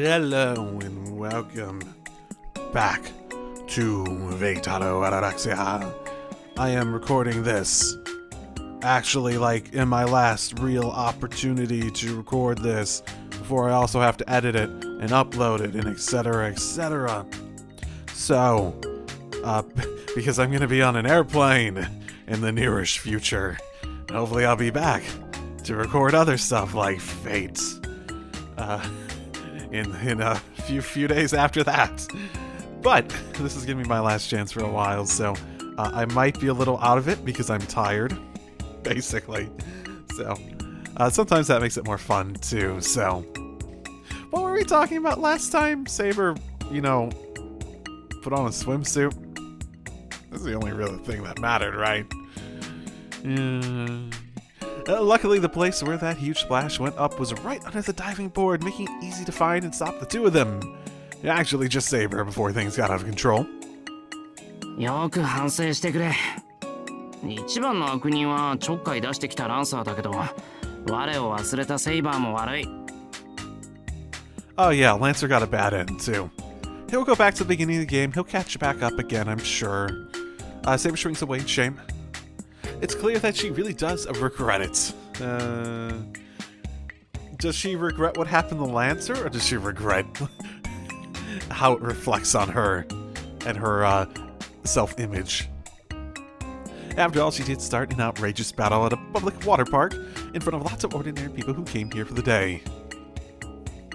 Hello and welcome back to Ataraxia. I am recording this. Actually, like, in my last real opportunity to record this before I also have to edit it and upload it and etc, etc. So, because I'm gonna be on an airplane in the nearish future, and hopefully I'll be back to record other stuff like Fate, in a few days after that. But this is gonna be my last chance for a while, so I might be a little out of it because I'm tired, basically. So sometimes that makes it more fun too. So what were we talking about last time? Saber, put on a swimsuit. This is the only real thing that mattered, right? Luckily, the place where that huge splash went up was right under the diving board, making it easy to find and stop the two of them. Actually, just Saber before things got out of control. よく反省してくれ。一番の悪人はちょっかい出してきたランサーだけど、我を忘れたセイバーも悪い。Oh yeah, Lancer got a bad end too. He'll go back to the beginning of the game. He'll catch back up again, I'm sure. Saber shrinks away in shame. It's clear that she really does regret it. Does she regret what happened to Lancer, or does she regret how it reflects on her and her self-image? After all, she did start an outrageous battle at a public water park in front of lots of ordinary people who came here for the day.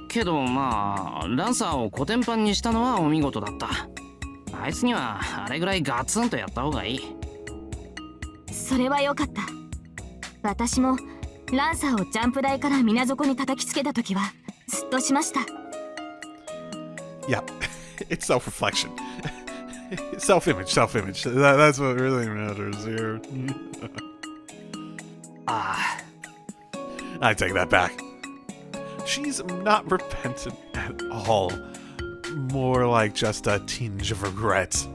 けどまあ、ランサーをコテンパンにしたのはお見事だった。あいつにはあれぐらいガツンとやった方がいい。それは良かった。私もランサーをジャンプ台から水底に叩きつけたときはスッとしました。Yeah, it's self-reflection. Self-image. That's what really matters here. I take that back. She's not repentant at all. More like just a tinge of regret.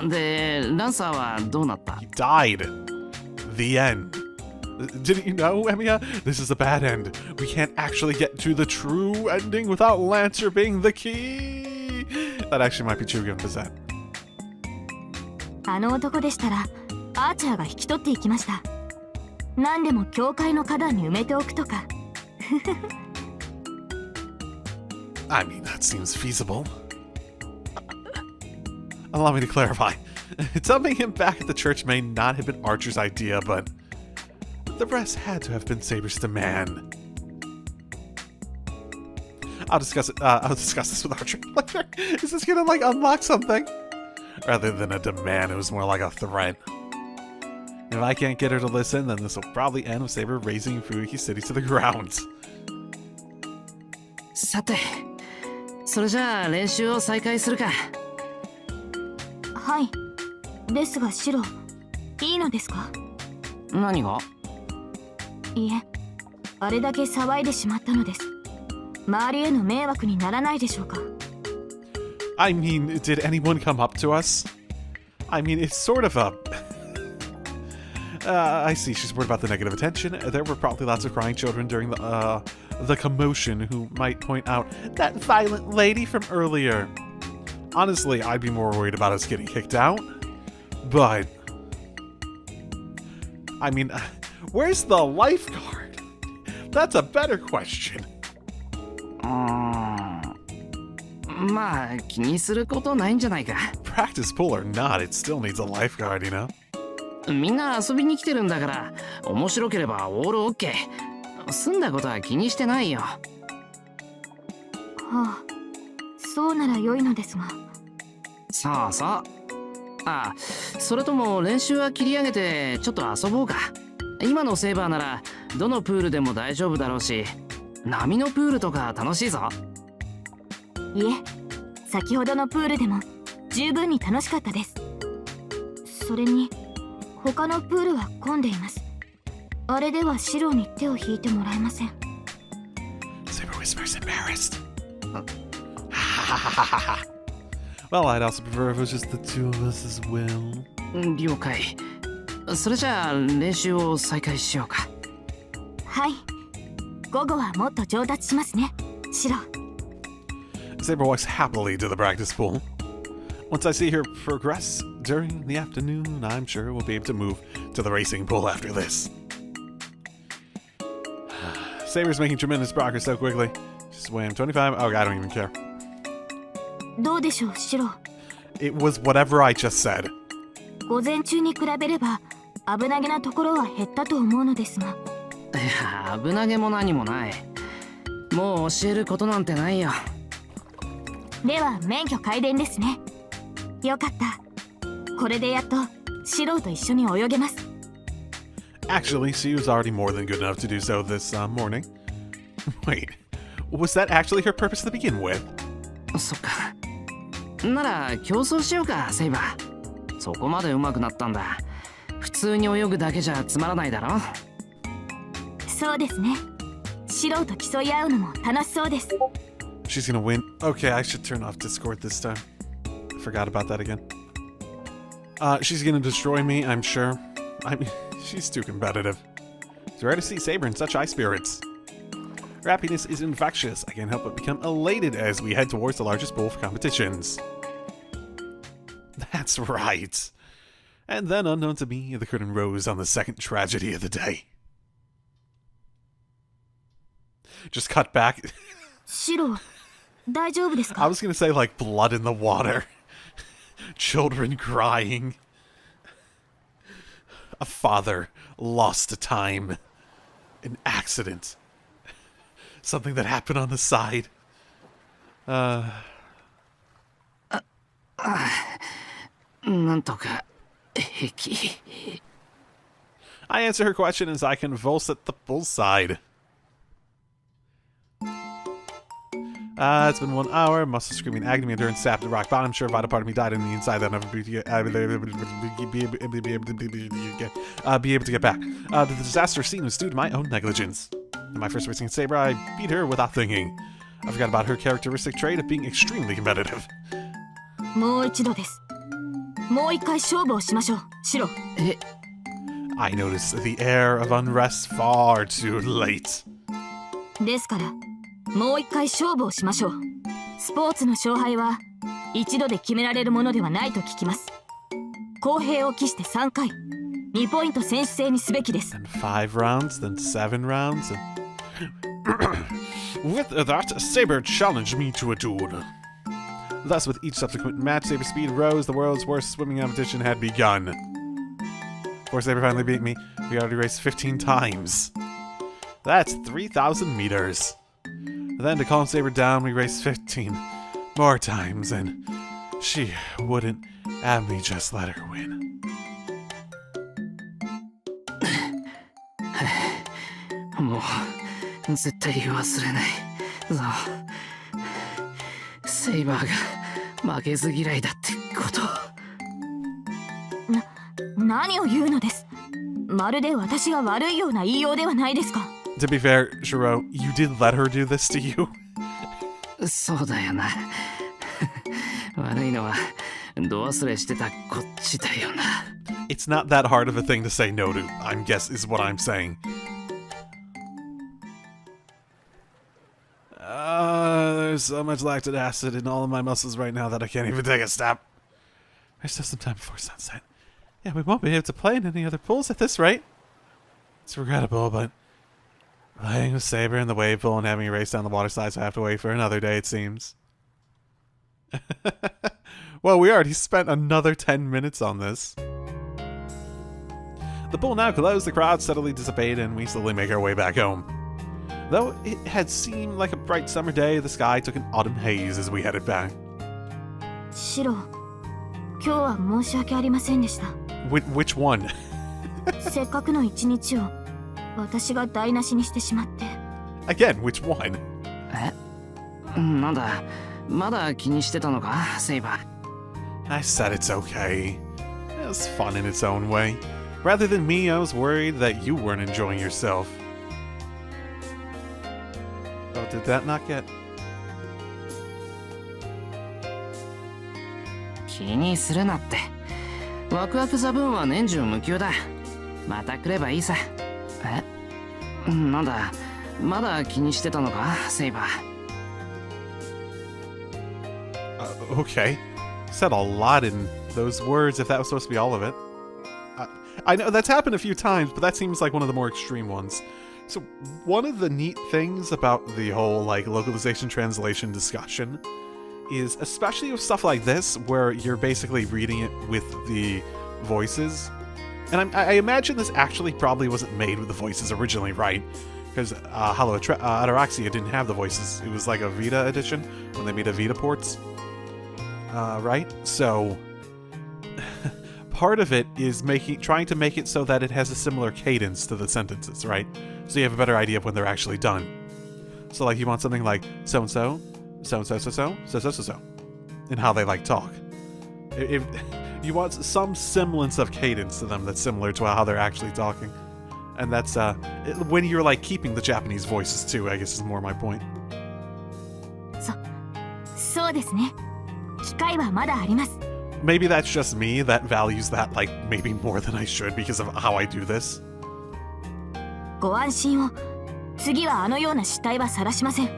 で、ランサーはどうなった？ He died. The end. Didn't you know, Emiya? This is a bad end. We can't actually get to the true ending without Lancer being the key. That actually might be true given the set. あの男でしたら、アーチャーが引き取っていきました。何でも教会の花壇に埋めておくとか。I mean, that seems feasible. Allow me to clarify. Dumping him back at the church may not have been Archer's idea, but the rest had to have been Saber's demand. I'll discuss this with Archer later. Is this gonna, unlock something? Rather than a demand, it was more like a threat. If I can't get her to listen, then this will probably end with Saber razing Fuiki City to the ground. さて、それじゃあ練習を再開するか。はい。ですがシロ、いいのですか？何が？いえ、あれだけ騒いでしまったのです。周りへの迷惑にならないでしょうか？ I mean, did anyone come up to us? I mean, it's sort of a... I see, she's worried about the negative attention. There were probably lots of crying children during the commotion who might point out that violent lady from earlier. Honestly, I'd be more worried about us getting kicked out. But... I mean, where's the lifeguard? That's a better question. まあ、気にすることないんじゃないか。Practice pool or not, it still needs a lifeguard, you know? みんな遊びに来てるんだから、面白ければオールオッケー。済んだことは気にしてないよ。はあ、そうなら良いのですが。そうそう。あ、それとも練習は切り上げてちょっと遊ぼうか。今のセーバーならどのプールでも大丈夫だろうし、波のプールとか楽しいぞ。いえ、先ほどのプールでも十分に楽しかったです。それに他のプールは混んでいます。あれではシロに手を引いてもらえません。Saber whispers embarrassed. Well, I'd also prefer if it was just the two of us as well. 了解。それじゃあ練習を再開しようか。はい。午後はもっと上達しますね、シロ。Saber walks happily to the practice pool. Once I see her progress during the afternoon, I'm sure we'll be able to move to the racing pool after this. Saber's making tremendous progress so quickly. She's weighing 25. Oh, I don't even care. どうでしょう、シロ。 It was whatever I just said. 午前中に比べれば危なげなところは減ったと思うのですが。いや、危なげも何もない。もう教えることなんてないよ。では免許改伝ですね。よかった。これでやっとシロと一緒に泳げます。 Actually, she was already more than good enough to do so this morning. Wait, was that actually her purpose to begin with? そっか。なら競争しようか、セイバー。そこまで上手くなったんだ。普通に泳ぐだけじゃつまらないだろ。そうですね。シロと競い合うのも楽しそうです。 She's gonna win. Okay, I should turn off Discord this time. I forgot about that again. She's gonna destroy me, I'm sure. I mean, she's too competitive. It's rare to see Saber in such high spirits. Her happiness is infectious. I can't help but become elated as we head towards the largest pool for competitions. That's right. And then, unknown to me, the curtain rose on the second tragedy of the day. Just cut back. シロ、大丈夫ですか？ I was gonna say, like, blood in the water. Children crying. A father lost to time. An accident. Something that happened on the side. なんとか平気。I answer her question as I convulse at the bull's side. It's been 1 hour. Muscle screaming agony, endurance sapped the rock bottom. Sure, a vital part of me died on the inside. That I'll never be able to get back. The disaster scene was due to my own negligence. In my first racing Saber, I beat her without thinking. I forgot about her characteristic trait of being extremely competitive. もう一度です。もう一回勝負をしましょう、シロ。I noticed the air of unrest far too late. ですから、もう一回勝負をしましょう。スポーツの勝敗は一度で決められるものではないと聞きます。公平を期して3回、2ポイント選手制にすべきです。Then 5 rounds, then 7 rounds, and... With that, Saber challenged me to a duel. Thus, with each subsequent match, Saber's speed rose. The world's worst swimming competition had begun. Before Saber finally beat me, we already raced 15 times. That's 3,000 meters. Then, to calm Saber down, we raced 15 more times, and she wouldn't have me just let her win. もう絶対忘れない。そう。セイバーが負けず嫌いだってこと。何を言うのです。まるで私が悪いような言いようではないですか。To be fair, Shiro, you did let her do this to you. そうだよな。悪いのは度忘れしてたこっちだよな。It's not that hard of a thing to say no to, I guess is what I'm saying. There's so much lactic acid in all of my muscles right now that I can't even take a step. There's still some time before sunset. Yeah, we won't be able to play in any other pools at this rate. It's regrettable, but playing with Saber in the wave pool and having a race down the water slides, I have to wait for another day, it seems. Well, we already spent another 10 minutes on this. The pool now closed, the crowd steadily dissipated, and we slowly make our way back home. Though it had seemed like a bright summer day, the sky took an autumn haze as we headed back. シロ、今日は申し訳ありませんでした。Which one? せっかくの一日を私が台無しにしてしまって。Again, which one? なんだ、まだ気にしてたのか、セイバー。I said it's okay. It was fun in its own way. Rather than me, I was worried that you weren't enjoying yourself. Oh, did that not get... 気にするなって。ワクワクザブーンは年中無休だ。また来ればいいさ。なんだ、まだ気にしてたのか、セイバー。Okay. Said a lot in those words if that was supposed to be all of it. I know that's happened a few times, but that seems like one of the more extreme ones. So one of the neat things about the whole like localization translation discussion is, especially with stuff like this where you're basically reading it with the voices, and I imagine this actually probably wasn't made with the voices originally, right? Because Ataraxia didn't have the voices. It was like a Vita edition when they made a Vita ports, right? So part of it is trying to make it so that it has a similar cadence to the sentences, right? So you have a better idea of when they're actually done. So like you want something like so-and-so, so-and-so, so-so, so-so, so-so, and how they like talk. If you want some semblance of cadence to them that's similar to how they're actually talking. And that's when you're like keeping the Japanese voices too, I guess is more my point. そうですね。機会はまだあります。 Maybe that's just me that values that like maybe more than I should because of how I do this. ご安心を。次はあのような失態は晒しません。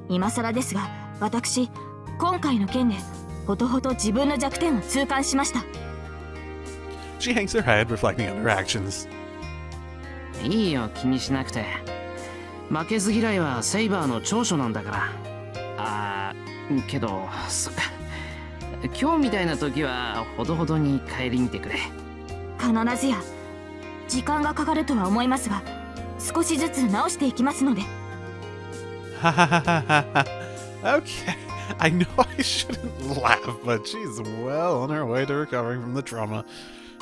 今更ですが、私今回の件でほとほと自分の弱点を痛感しました。 She hangs her head, reflecting on her actions. いいよ、気にしなくて。負けず嫌いはセイバーの長所なんだから。けど、そっか。今日みたいな時はほどほどに顧みてくれ。必ずや。時間がかかるとは思いますが、少しずつ直していきますので。Okay, I know I shouldn't laugh, but she's well on her way to recovering from the trauma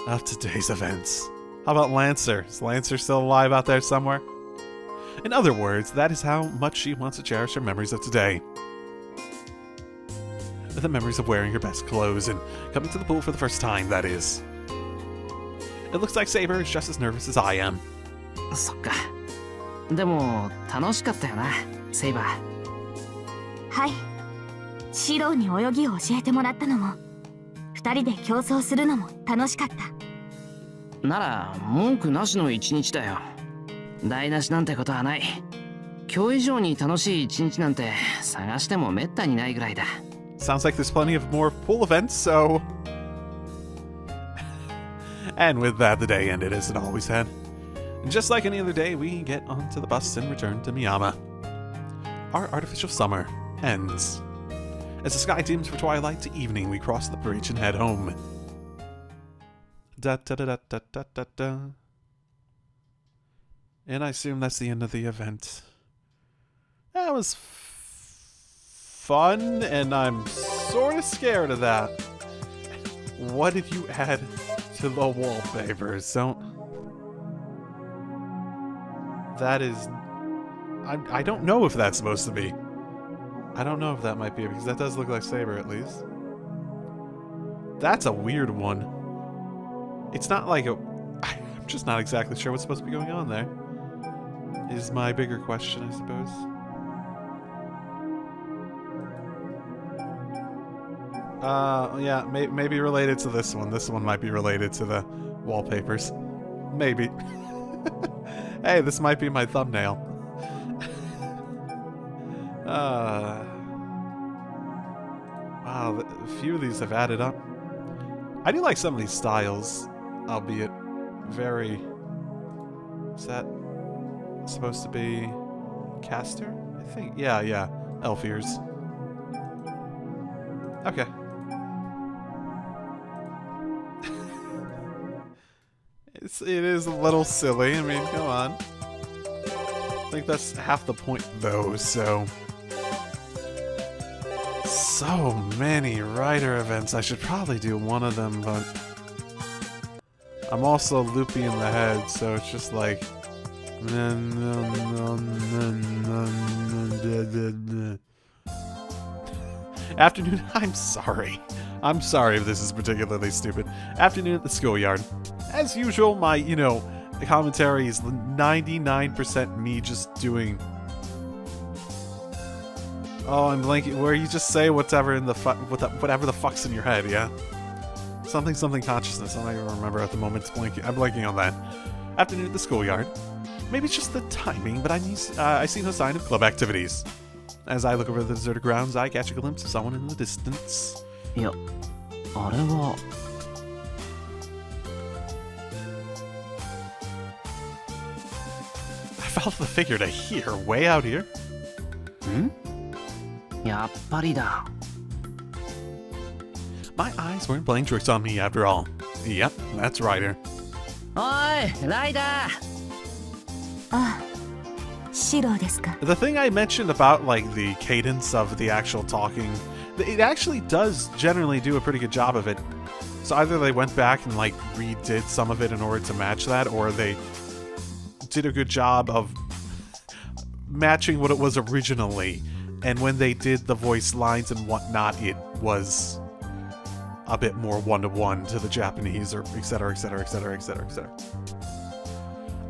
of today's events. How about Lancer? Is Lancer still alive out there somewhere? In other words, that is how much she wants to cherish her memories of today. The memories of wearing her best clothes and coming to the pool for the first time, that is. It looks like Saber is just as nervous as I am. そっか。でも楽しかったよな、セイバー。はい。シローに泳ぎを教えてもらったのも、二人で競争するのも楽しかった。なら文句なしの一日だよ。台無しなんてことはない。今日以上に楽しい一日なんて探してもめったにないぐらいだ。Sounds like there's plenty of more pool events, so... And with that, the day ended as it always had. And just like any other day, we get onto the bus and return to Miyama. Our artificial summer ends. As the sky dims for twilight to evening, we cross the bridge and head home. Da-da-da-da-da-da-da. And I assume that's the end of the event. That was fun, and I'm sort of scared of that. What did you add to the wallpapers? That is... I don't know if that's supposed to be. I don't know if that might be it, because that does look like Saber, at least. That's a weird one. It's not like a... I'm just not exactly sure what's supposed to be going on there. Is my bigger question, I suppose. Yeah, maybe related to this one. This one might be related to the wallpapers. Maybe. Hey, this might be my thumbnail. Wow, a few of these have added up. I do like some of these styles, albeit very... Is that supposed to be Caster? I think. Yeah. Elf ears. Okay. It is a little silly. I mean, come on. I think that's half the point, though, so... So many writer events. I should probably do one of them, but... I'm also loopy in the head, so it's just like... Afternoon, I'm sorry. I'm sorry if this is particularly stupid. Afternoon at the schoolyard. As usual, my, the commentary is 99% me just doing... Oh, I'm blanking. Where you just say whatever in the whatever the fuck's in your head, yeah? Something consciousness. I don't even remember at the moment. It's blanking. I'm blanking on that. Afternoon at the schoolyard. Maybe it's just the timing, but I see no sign of club activities. As I look over the deserted grounds, I catch a glimpse of someone in the distance. いや、あれは。I followed the figure to here, way out here. ん？やっぱりだ。My eyes weren't playing tricks on me after all. Yep, that's Ryder. おい、ライダー。ああ、シローですか。 The thing I mentioned about like the cadence of the actual talking, it actually does generally do a pretty good job of it. So either they went back and like redid some of it in order to match that, or they did a good job of matching what it was originally. And when they did the voice lines and whatnot, it was a bit more one-to-one to the Japanese, or etc, etc, etc, etc, etc.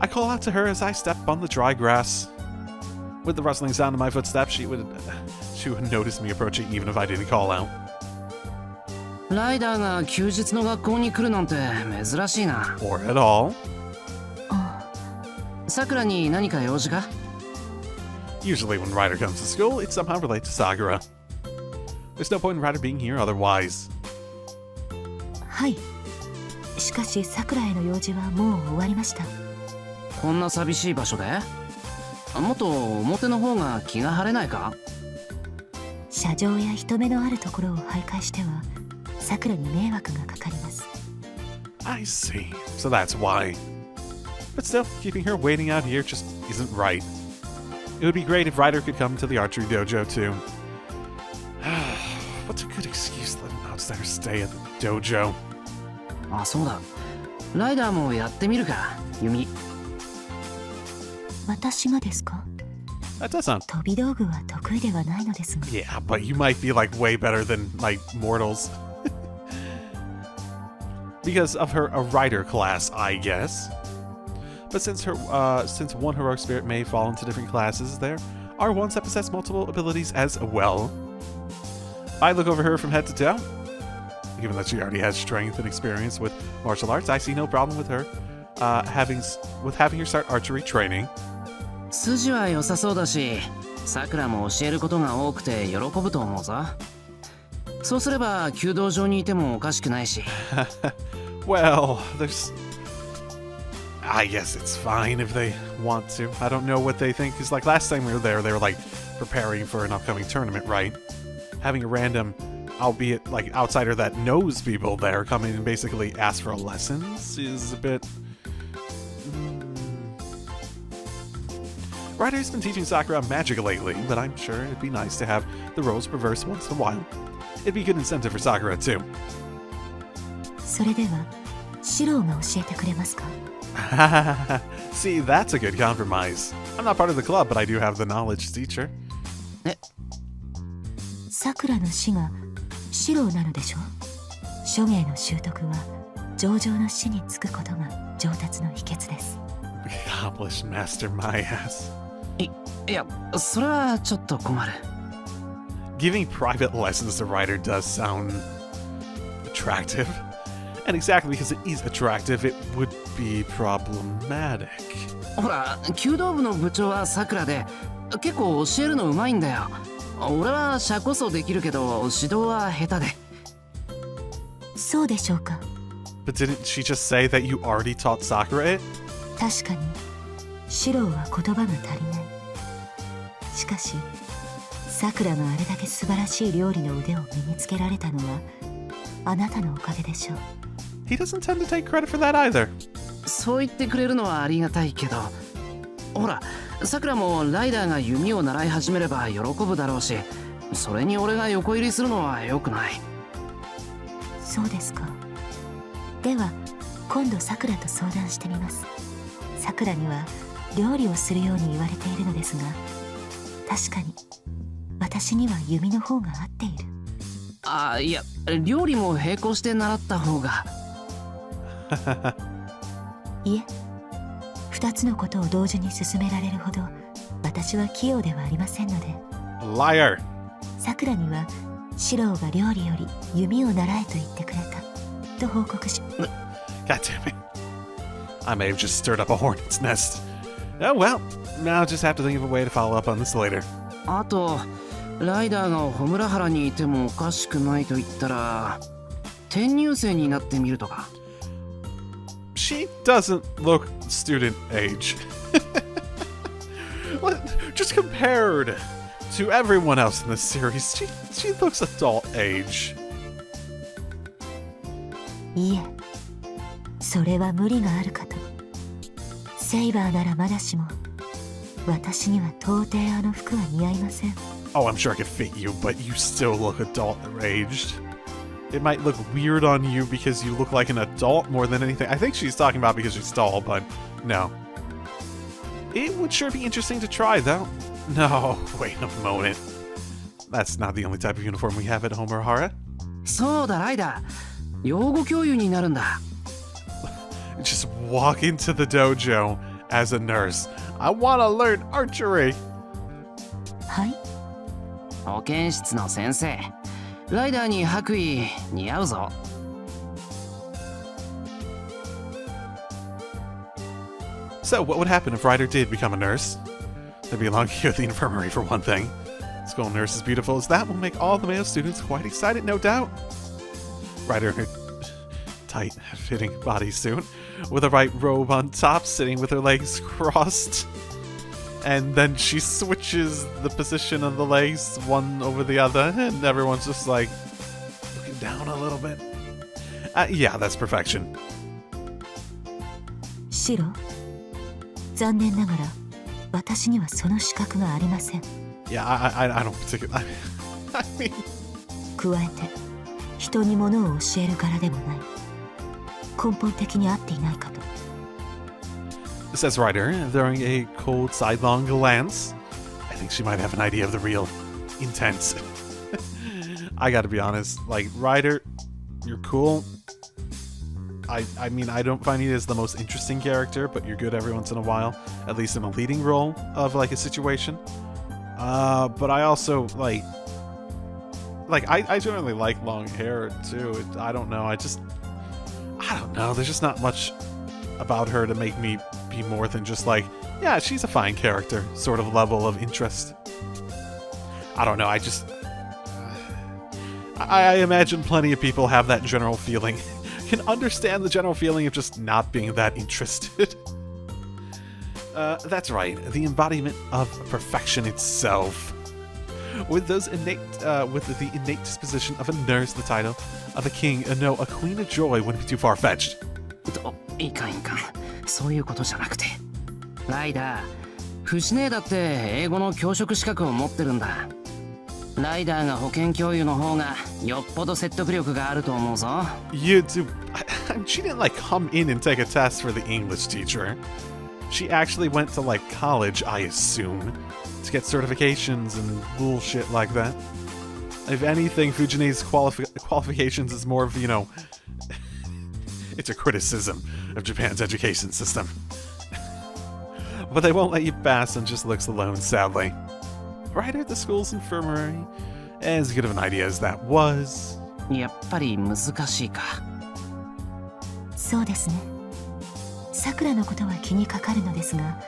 I call out to her as I step on the dry grass. With the rustling sound of my footsteps, she would notice me approaching even if I didn't call out. ライダーが休日の学校に来るなんて珍しいな。Or at all. さくらに何か用事か？ Usually when Ryder comes to school, it's somehow related to Sakura. There's no point in Ryder being here otherwise. はい。しかしさくらへの用事はもう終わりました。こんな寂しい場所で？もっと表の方が気が晴れないか？車上や人目のあるところを徘徊してはさくらに迷惑がかかります。 I see. So that's why. But still, keeping her waiting out here just isn't right. It would be great if Ryder could come to the archery dojo too. What's a good excuse to let an outsider stay at the dojo? あ、そうだ。ライダーもやってみるか、ユミ。私がですか？ That does sound... 飛び道具は得意ではないのですが。 Yeah, but you might be like way better than like mortals. Because of her a rider class, I guess. But since one heroic spirit may fall into different classes, there are ones that possess multiple abilities as well. I look over her from head to toe. Given that she already has strength and experience with martial arts, I see no problem with her having her start archery training. 筋は良さそうだし、さくらも教えることが多くて喜ぶと思うぞ。そうすれば弓道場にいてもおかしくないし。Well, I guess it's fine if they want to. I don't know what they think, because like last time we were there, they were like preparing for an upcoming tournament, right? Having a random, albeit like outsider that knows people there come in and basically ask for lessons is a bit... Ryder's been teaching Sakura magic lately, but I'm sure it'd be nice to have the roles reversed once in a while. It'd be good incentive for Sakura too. それではシローが教えてくれますか？ See, that's a good compromise. I'm not part of the club, but I do have the knowledge to teach her. さくらの死がシローなのでしょう？諸芸の習得は上々の死につくことが上達の秘訣です。 Accomplished master my ass. いや、それはちょっと困る。Giving private lessons to Ryder does sound attractive. And exactly because it is attractive, it would be problematic. ほら、弓道部の部長はさくらで、結構教えるのうまいんだよ。俺は射こそできるけど、指導は下手で。そうでしょうか。 But didn't she just say that you already taught Sakura it? 確かにシローは言葉が足りない。しかしさくらがあれだけ素晴らしい料理の腕を身につけられたのはあなたのおかげでしょう。 He doesn't tend to take credit for that either. そう言ってくれるのはありがたいけど、ほら、さくらもライダーが弓を習い始めれば喜ぶだろうし、それに俺が横入りするのは良くない。そうですか。では今度さくらと相談してみます。さくらには料理をするように言われているのですが、確かに私には弓の方が合っている。あ、いや、料理も並行して習った方が。いえ、二つのことを同時に進められるほど私は器用ではありませんので。 Liar. さくらにはシローが料理より弓を習えと言ってくれたと報告し。 God damn it. I may have just stirred up a hornet's nest. Oh well, I'll just have to think of a way to follow up on this later. あと、ライダーが穂村原にいてもおかしくないと言ったら転入生になってみるとか。 She doesn't look student age. Just compared to everyone else in this series, she looks adult age. いえ、それは無理があるかと。セイバーならまだしも、私には到底あの服は似合いません。Oh, I'm sure I could fit you, but you still look adult aged. It might look weird on you because you look like an adult more than anything. I think she's talking about because she's tall, but no. It would sure be interesting to try, though. No, wait a moment. That's not the only type of uniform we have at Homurahara. そうだライダー、養護教諭になるんだ。Just walk into the dojo as a nurse. I want to learn archery. はい。保健室の先生、ライダーに白衣似合うぞ。So, what would happen if Ryder did become a nurse? They'd belong here at the infirmary for one thing. School nurse as beautiful as that will make all the male students quite excited, no doubt. Ryder in her tight-fitting bodysuit, with a white robe on top, sitting with her legs crossed. And then she switches the position of the legs one over the other, and everyone's just like looking down a little bit. Yeah, that's perfection. シロ、残念ながら私にはその資格がありません。Yeah, I don't particularly. I mean, 加えて人に物を教える柄でもない。根本的に合っていないかと。says Ryder, throwing a cold sidelong glance. I think she might have an idea of the real intent. I gotta be honest, like, Ryder, you're cool. I mean, I don't find you as the most interesting character, but you're good every once in a while, at least in a leading role of, like, a situation. But I also, like, I generally like long hair, too. I don't know, I don't know, there's just not much about her to make me be more than just like, yeah, she's a fine character sort of level of interest. I don't know, I imagine plenty of people have that general feeling. Can understand the general feeling of just not being that interested. That's right, the embodiment of perfection itself. With the innate disposition of a nurse, the title of a king, no, a queen of joy wouldn't be too far-fetched. いかんいかん、そういうことじゃなくて、ライダー、フシネだって英語の教職資格を持ってるんだ。ライダーが保健教諭の方がよっぽど説得力があると思うぞ。You do. She didn't like come in and take a test for the English teacher. She actually went to like college, I assume, to get certifications and bullshit like that. If anything, Fujine's qualifications is more of, you know, it's a criticism of Japan's education system. But they won't let you pass and just looks alone, sadly. Right at the school's infirmary, as good of an idea as that was. やっぱり難しいか。そうですね。さくらのことは気にかかるのですが、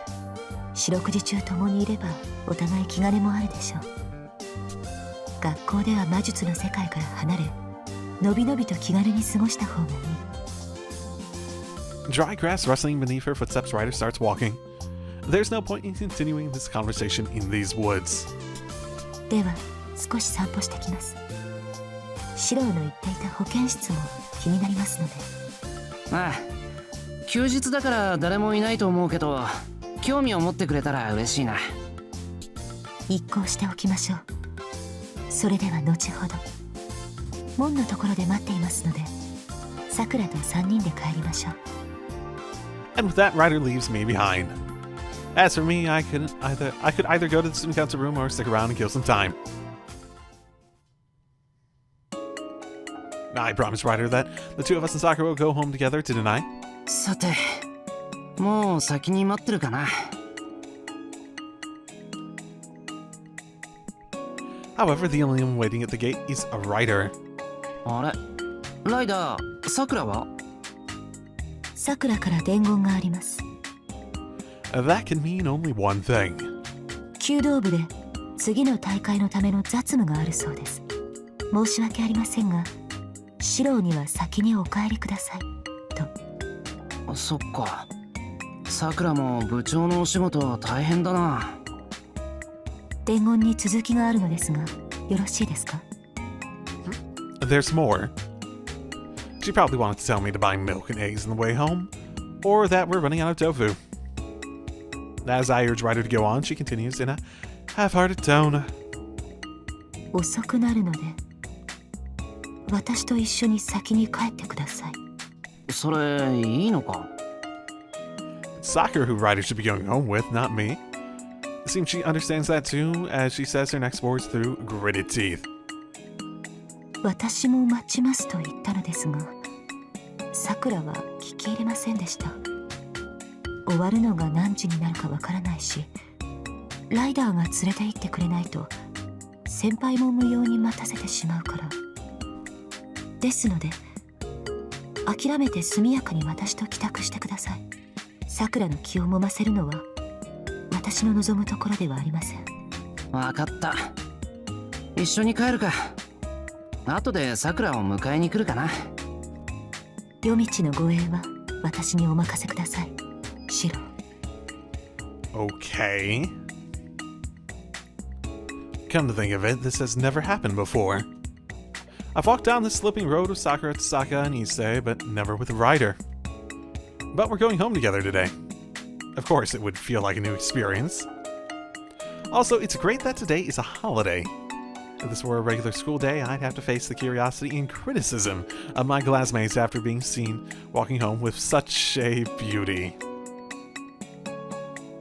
四六時中共にいればお互い気兼ねもあるでしょう。学校では魔術の世界から離れ、のびのびと気軽に過ごした方がいい。Dry grass rustling beneath her footsteps, Ryder starts walking. There's no point in continuing this conversation in these woods. では、少し散歩してきます。シローの言っていた保健室も気になりますので。ああ、休日だから誰もいないと思うけど、興味を持ってくれたら嬉しいな。一行しておきましょう。それでは後ほど。門のところで待っていますので、さくらと3人で帰りましょう。And with that, Ryder leaves me behind. As for me, I could either go to the student council room or stick around and kill some time. I promised Ryder that the two of us and Sakura will go home together to deny. さて、もう先に待ってるかな。However, the only one waiting at the gate is a Ryder. あれ、ライダー、さくらは？さくらから伝言があります。That can mean only one thing. 弓道部で次の大会のための雑務があるそうです。申し訳ありませんが、シロには先にお帰りくださいと。そっか。さくらも部長のお仕事大変だな。伝言に続きがあるのですが、よろしいですか？ There's more. She probably wanted to tell me to buy milk and eggs on the way home, or that we're running out of tofu. As I urge Ryder to go on, she continues in a half-hearted tone. 遅くなるので、私と一緒に先に帰ってください。それいいのか？ It's Sakura who Ryder should be going home with, not me. It seems she understands that too, as she says her next words through gritted teeth. 私も待ちますと言ったのですが、さくらは聞き入れませんでした。終わるのが何時になるかわからないし、ライダーが連れて行ってくれないと先輩も無用に待たせてしまうから。ですので、諦めて速やかに私と帰宅してください。さくらの気を揉ませるのは私の望むところではありません。わかった。一緒に帰るか。後でさくらを迎えに来るかな。夜道の護衛は私にお任せください、シロ。Okay. Come to think of it, this has never happened before. I've walked down this sloping road with Sakura, Tsaka, and Issei, but never with Ryder. But we're going home together today. Of course, it would feel like a new experience. Also, it's great that today is a holiday. If this were a regular school day, I'd have to face the curiosity and criticism of my classmates after being seen walking home with such a beauty.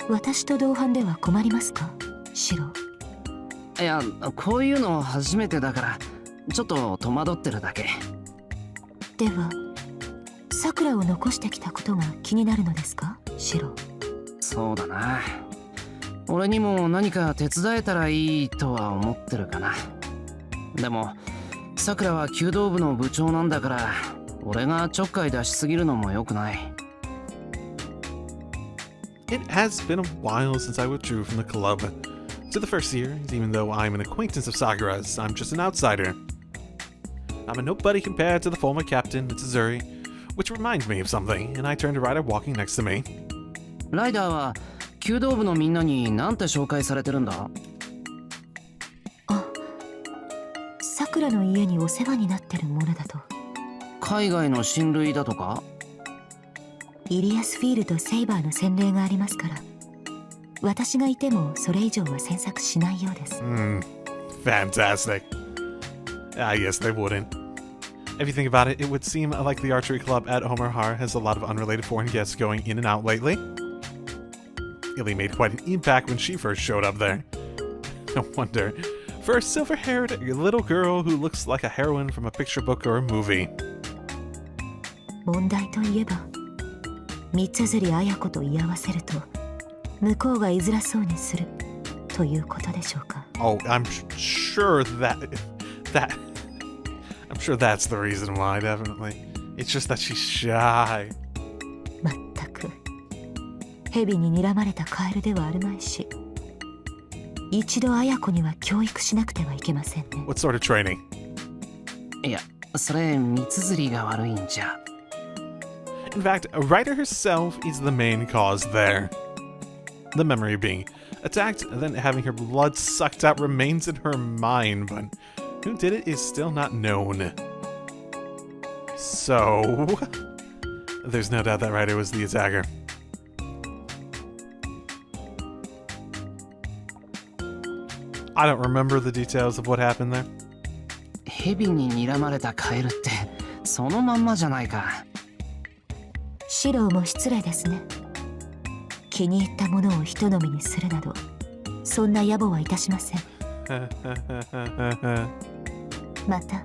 私と同伴では困りますか、シロ。いや、こういうの初めてだからちょっと戸惑ってるだけ。では、さくらを残してきたことが気になるのですか、シロ。そうだな。俺にも何か手伝えたらいいとは思ってるかな。でもさくらは弓道部の部長なんだから、俺がちょっかい出しすぎるのも良くない。It has been a while since I withdrew from the club. To the first years, even though I'm an acquaintance of Sakura's, I'm just an outsider. I'm a nobody compared to the former captain, Mitsuzuri, which reminds me of something, and I turn to Ryder walking next to me. ライダーは弓道部のみんなに何て紹介されてるんだ？あ、さくらの家にお世話になってるものだと。海外の親類だとか？イリアスフィールとセイバーの洗礼がありますから、私がいてもそれ以上は詮索しないようです。Fantastic. I guess they wouldn't. If you think about it, it would seem like the archery club at Homerhar has a lot of unrelated foreign guests going in and out lately. Illy made quite an impact when she first showed up there. No wonder. For a silver-haired little girl who looks like a heroine from a picture book or a movie. 問題といえば、三辻綾子と居合わせると、向こうが居づらそうにするということでしょうか。Oh, I'm sure I'm sure that's the reason why, definitely. It's just that she's shy. まったく、蛇に睨まれたカエルではあるまいし、一度綾子には教育しなくてはいけませんね。What sort of training? いや、それ三辻が悪いんじゃ。In fact, Ryder herself is the main cause there. The memory of being attacked, then having her blood sucked out remains in her mind, but who did it is still not known. So, there's no doubt that Ryder was the attacker. I don't remember the details of what happened there. 蛇に睨まれたカエルってそのまんまじゃないか。シローも失礼ですね。気に入ったものを人飲みにするなど、そんな野暮はいたしません。また、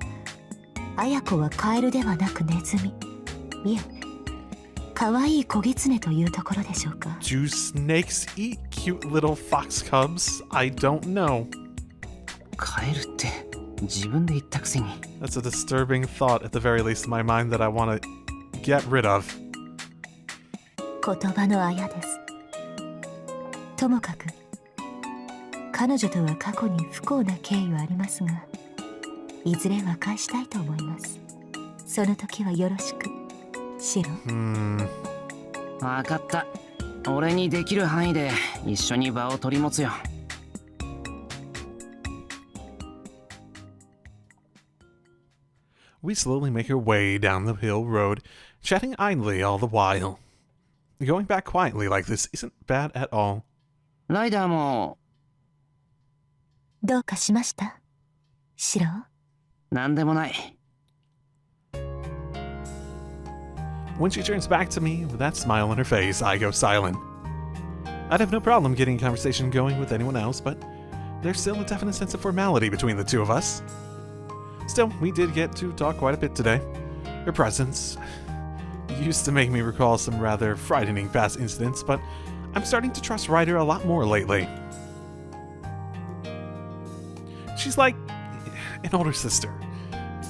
綾子はカエルではなくネズミ。いえ、可愛い子狐というところでしょうか。Do snakes eat cute little fox cubs? I don't know. カエルって自分で言ったくせに。That's a disturbing thought, at the very least in my mind, that I want to get rid of. 言葉のあやです。ともかく、彼女とは過去に不幸な経緯はありますが、いずれ和解したいと思います。その時はよろしく、シロ。わかった。俺にできる範囲で一緒に場を取り持つよ。We slowly make our way down the hill road, chatting idly all the while. Going back quietly like this isn't bad at all. ライダーもどうかしました、シロ？なんでもない。When she turns back to me with that smile on her face, I go silent. I'd have no problem getting a conversation going with anyone else, but there's still a definite sense of formality between the two of us. Still, we did get to talk quite a bit today. Her presence used to make me recall some rather frightening past incidents, but I'm starting to trust Ryder a lot more lately. She's like an older sister,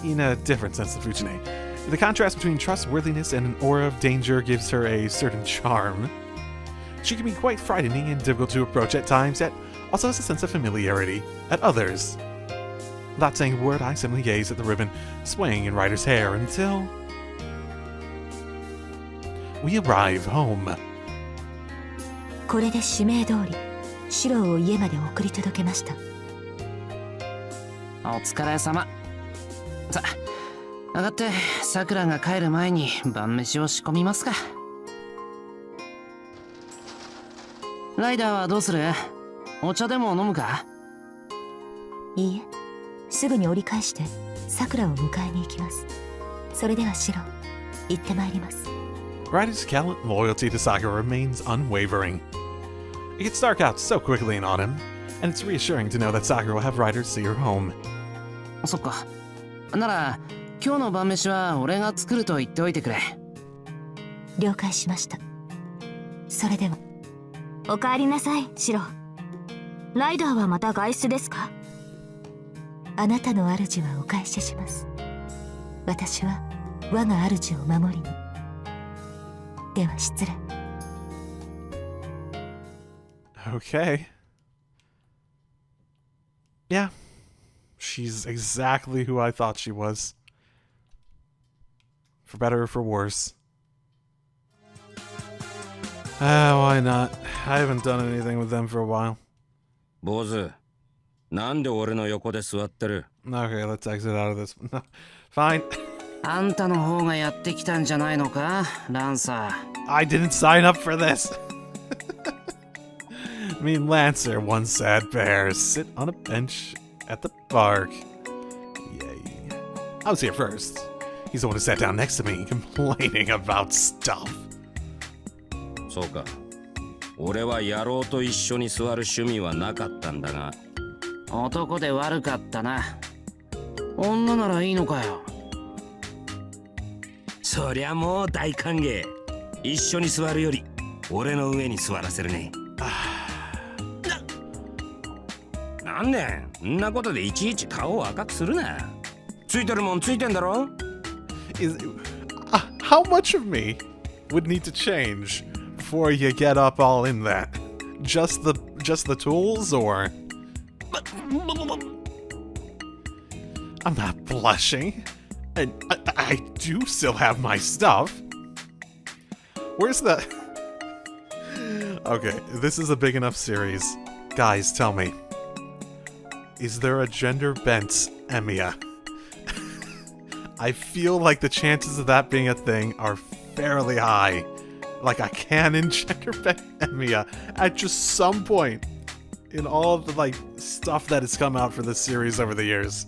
in a different sense of Fujine. The contrast between trustworthiness and an aura of danger gives her a certain charm. She can be quite frightening and difficult to approach at times, yet also has a sense of familiarity at others. Without saying a word, I simply gaze at the ribbon swaying in Ryder's hair until we arrive home. これで指名通り、シロを家まで送り届けました。お疲れ様。さあ、上がってさくらが帰る前に晩飯を仕込みますか。ライダーはどうする？お茶でも飲むか？いいえ、すぐに折り返してさくらを迎えに行きます。それではシロ、行ってまいります。 Ryder's gallant loyalty to Sakura remains unwavering. It gets dark out so quickly in autumn, and it's reassuring to know that Sakura will have Ryder see her home. そっか。なら今日の晩飯は俺が作ると言っておいてくれ。了解しました。それでは。お帰りなさい、シロ。ライダーはまた外出ですか？あなたの主はお返しします。私は我が主を守りに。では失礼。Okay. Yeah. She's exactly who I thought she was. For better or for worse. Why not? I haven't done anything with them for a while. 坊主、なんで俺の横で座ってる？ Okay, let's exit out of this. Fine. あんたの方がやってきたんじゃないのか、ランサー。I didn't sign up for this. Me and Lancer, one sad pair, sit on a bench at the park. Yay. I was here first. He's the one who sat down next to me, complaining about stuff. そうか。俺は野郎と一緒に座る趣味はなかったんだが。男で悪かったな。女ならいいのかよ。そりゃもう大歓迎。一緒に座るより俺の上に座らせるね。なんでんなことでいちいち顔を赤くするな。ついてるもんついてんだろ。How much of me would need to change before you get up all in that? Just the tools, or? I'm not blushing, and I do still have my stuff. Where's the? Okay, this is a big enough series. Guys, tell me. Is there a gender bent Emiya? I feel like the chances of that being a thing are fairly high. Like a canon gender bent Emiya at just some point in all of the like stuff that has come out for this series over the years.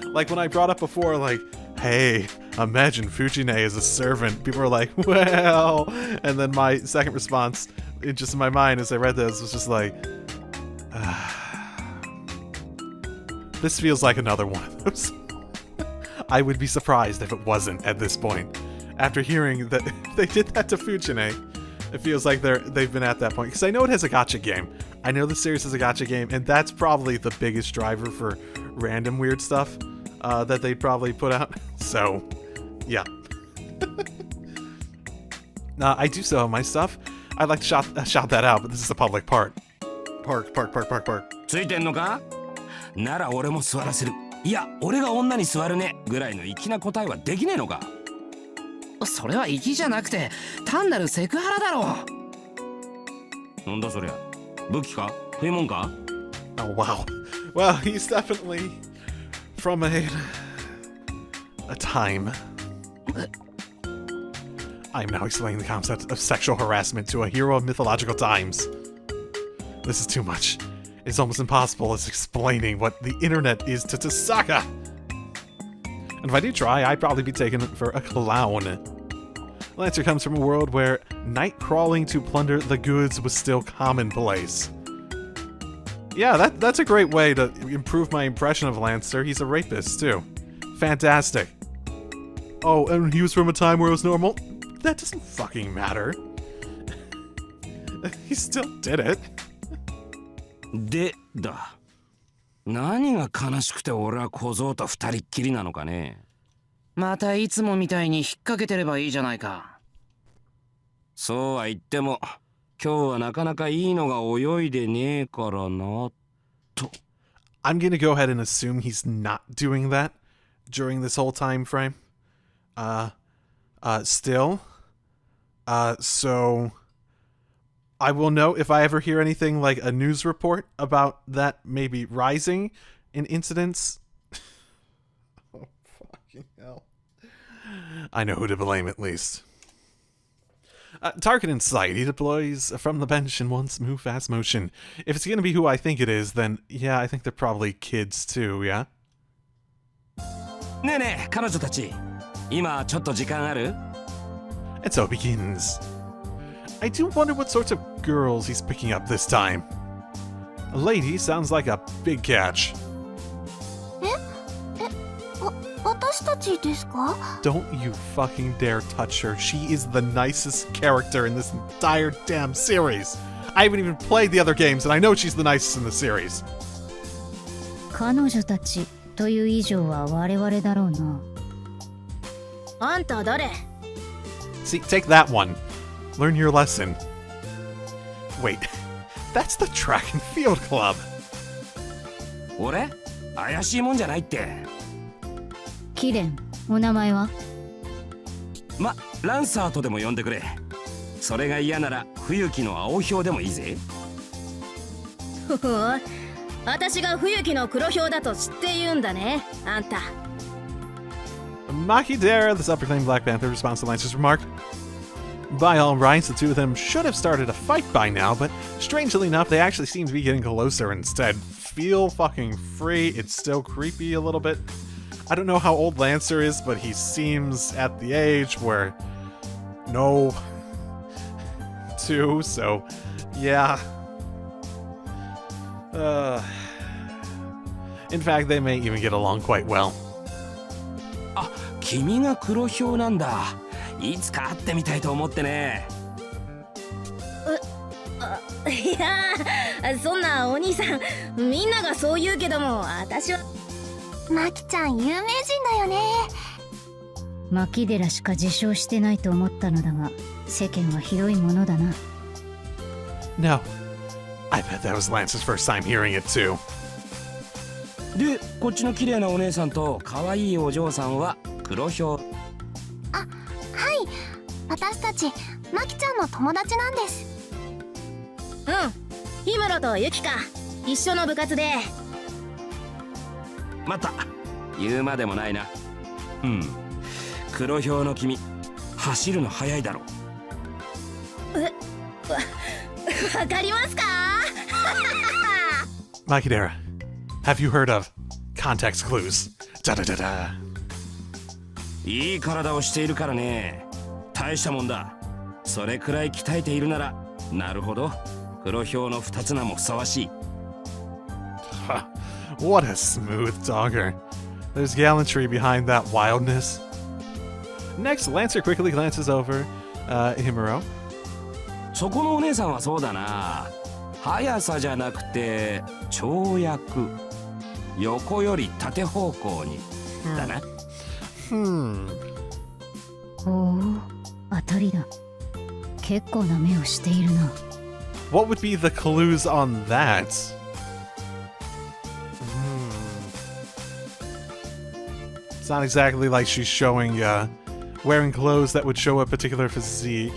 Like when I brought up before, like, hey, imagine Fujine as a servant. People were like, well, and then my second response, it just in my mind as I read this, was just like, this feels like another one of those. I would be surprised if it wasn't at this point. After hearing that they did that to Fujine, it feels like they've been at that point. Because I know it has a gacha game. I know the series has a gacha game, and that's probably the biggest driver for random weird stuff that they'd probably put out. So, yeah. I do still have my stuff. I'd like to shout that out, but this is a public part. Park. ついてんのか？なら俺も座らせる。いや、俺が女に座るねぐらいの粋な答えはできねえのか？それは粋じゃなくて単なるセクハラだろ。なんだそりゃ。武器か？食い物か？ Oh, wow. Well, he's definitely from a time. I am now explaining the concept of sexual harassment to a hero of mythological times. This is too much. It's almost impossible as explaining what the internet is to Tasaka. And if I do try, I'd probably be taken for a clown. Lancer comes from a world where night crawling to plunder the goods was still commonplace. Yeah, that's a great way to improve my impression of Lancer. He's a rapist, too. Fantastic. Oh, and he was from a time where it was normal? That doesn't fucking matter. He still did it. でだ。何が悲しくて俺は小僧と二人っきりなのかね。またいつもみたいに引っ掛けてればいいじゃないか。そうは言っても、今日はなかなかいいのが泳いでねえからな、と。I'm gonna go ahead and assume he's not doing that during this whole time frame. Still. So I will know if I ever hear anything like a news report about that maybe rising in incidents. Oh, fucking hell. I know who to blame at least. Target in sight. He deploys from the bench in one smooth, fast motion. If it's going to be who I think it is, then yeah, I think they're probably kids too, yeah? ねえねえ、彼女たち。今ちょっと時間ある？ And so it begins. I do wonder what sorts of girls he's picking up this time. A lady sounds like a big catch. 私たちですか? Don't you fucking dare touch her. She is the nicest character in this entire damn series. I haven't even played the other games, and I know she's the nicest in the series. 彼女たちという以上は我々だろうな。あんた誰? See, take that one. Learn your lesson. Wait, that's the track and field club. 俺？怪しいもんじゃないって。キレン、お名前は？ランサーとでも呼んでくれ。それが嫌なら冬木の青ひょうでもいいぜ。私が冬木の黒ひょうだと知って言うんだね、あんた。Mahidera, the self-proclaimed Black Panther, responds to Lancer's remark. By all rights, the two of them should have started a fight by now, but strangely enough, they actually seem to be getting closer instead. Feel fucking free. It's still creepy a little bit. I don't know how old Lancer is, but he seems at the age where no two, so yeah. In fact, they may even get along quite well. あ、君が黒ひょうなんだ。いつか会ってみたいと思ってね。いや、そんなお兄さん、みんながそう言うけども、私は。マキちゃん有名人だよね。マキデラしか自称してないと思ったのだが、世間はひどいものだな。No, I bet that was Lance's first time hearing it too. で、こっちの綺麗なお姉さんと可愛いお嬢さんは黒ひょう。あ、はい。私たちマキちゃんの友達なんです。うん、氷室とユキか、一緒の部活で。また言うまでもないな。うん、黒ひょうの君、走るの速いだろ。わかりますか？Makidera, have you heard of context clues? Da da da da. いい体をしているからね。大したもんだ。それくらい鍛えているなら、なるほど。黒ひょうの二つ名もふさわしい。What a smooth dogger. There's gallantry behind that wildness. Next, Lancer quickly glances over Himuro. そこのお姉さんはそうだな。速さじゃなくて跳躍。横より縦方向に。だな。おお、当たりだ。結構な目をしているな。What would be the clues on that? It's not exactly like she's showing, wearing clothes that would show a particular physique.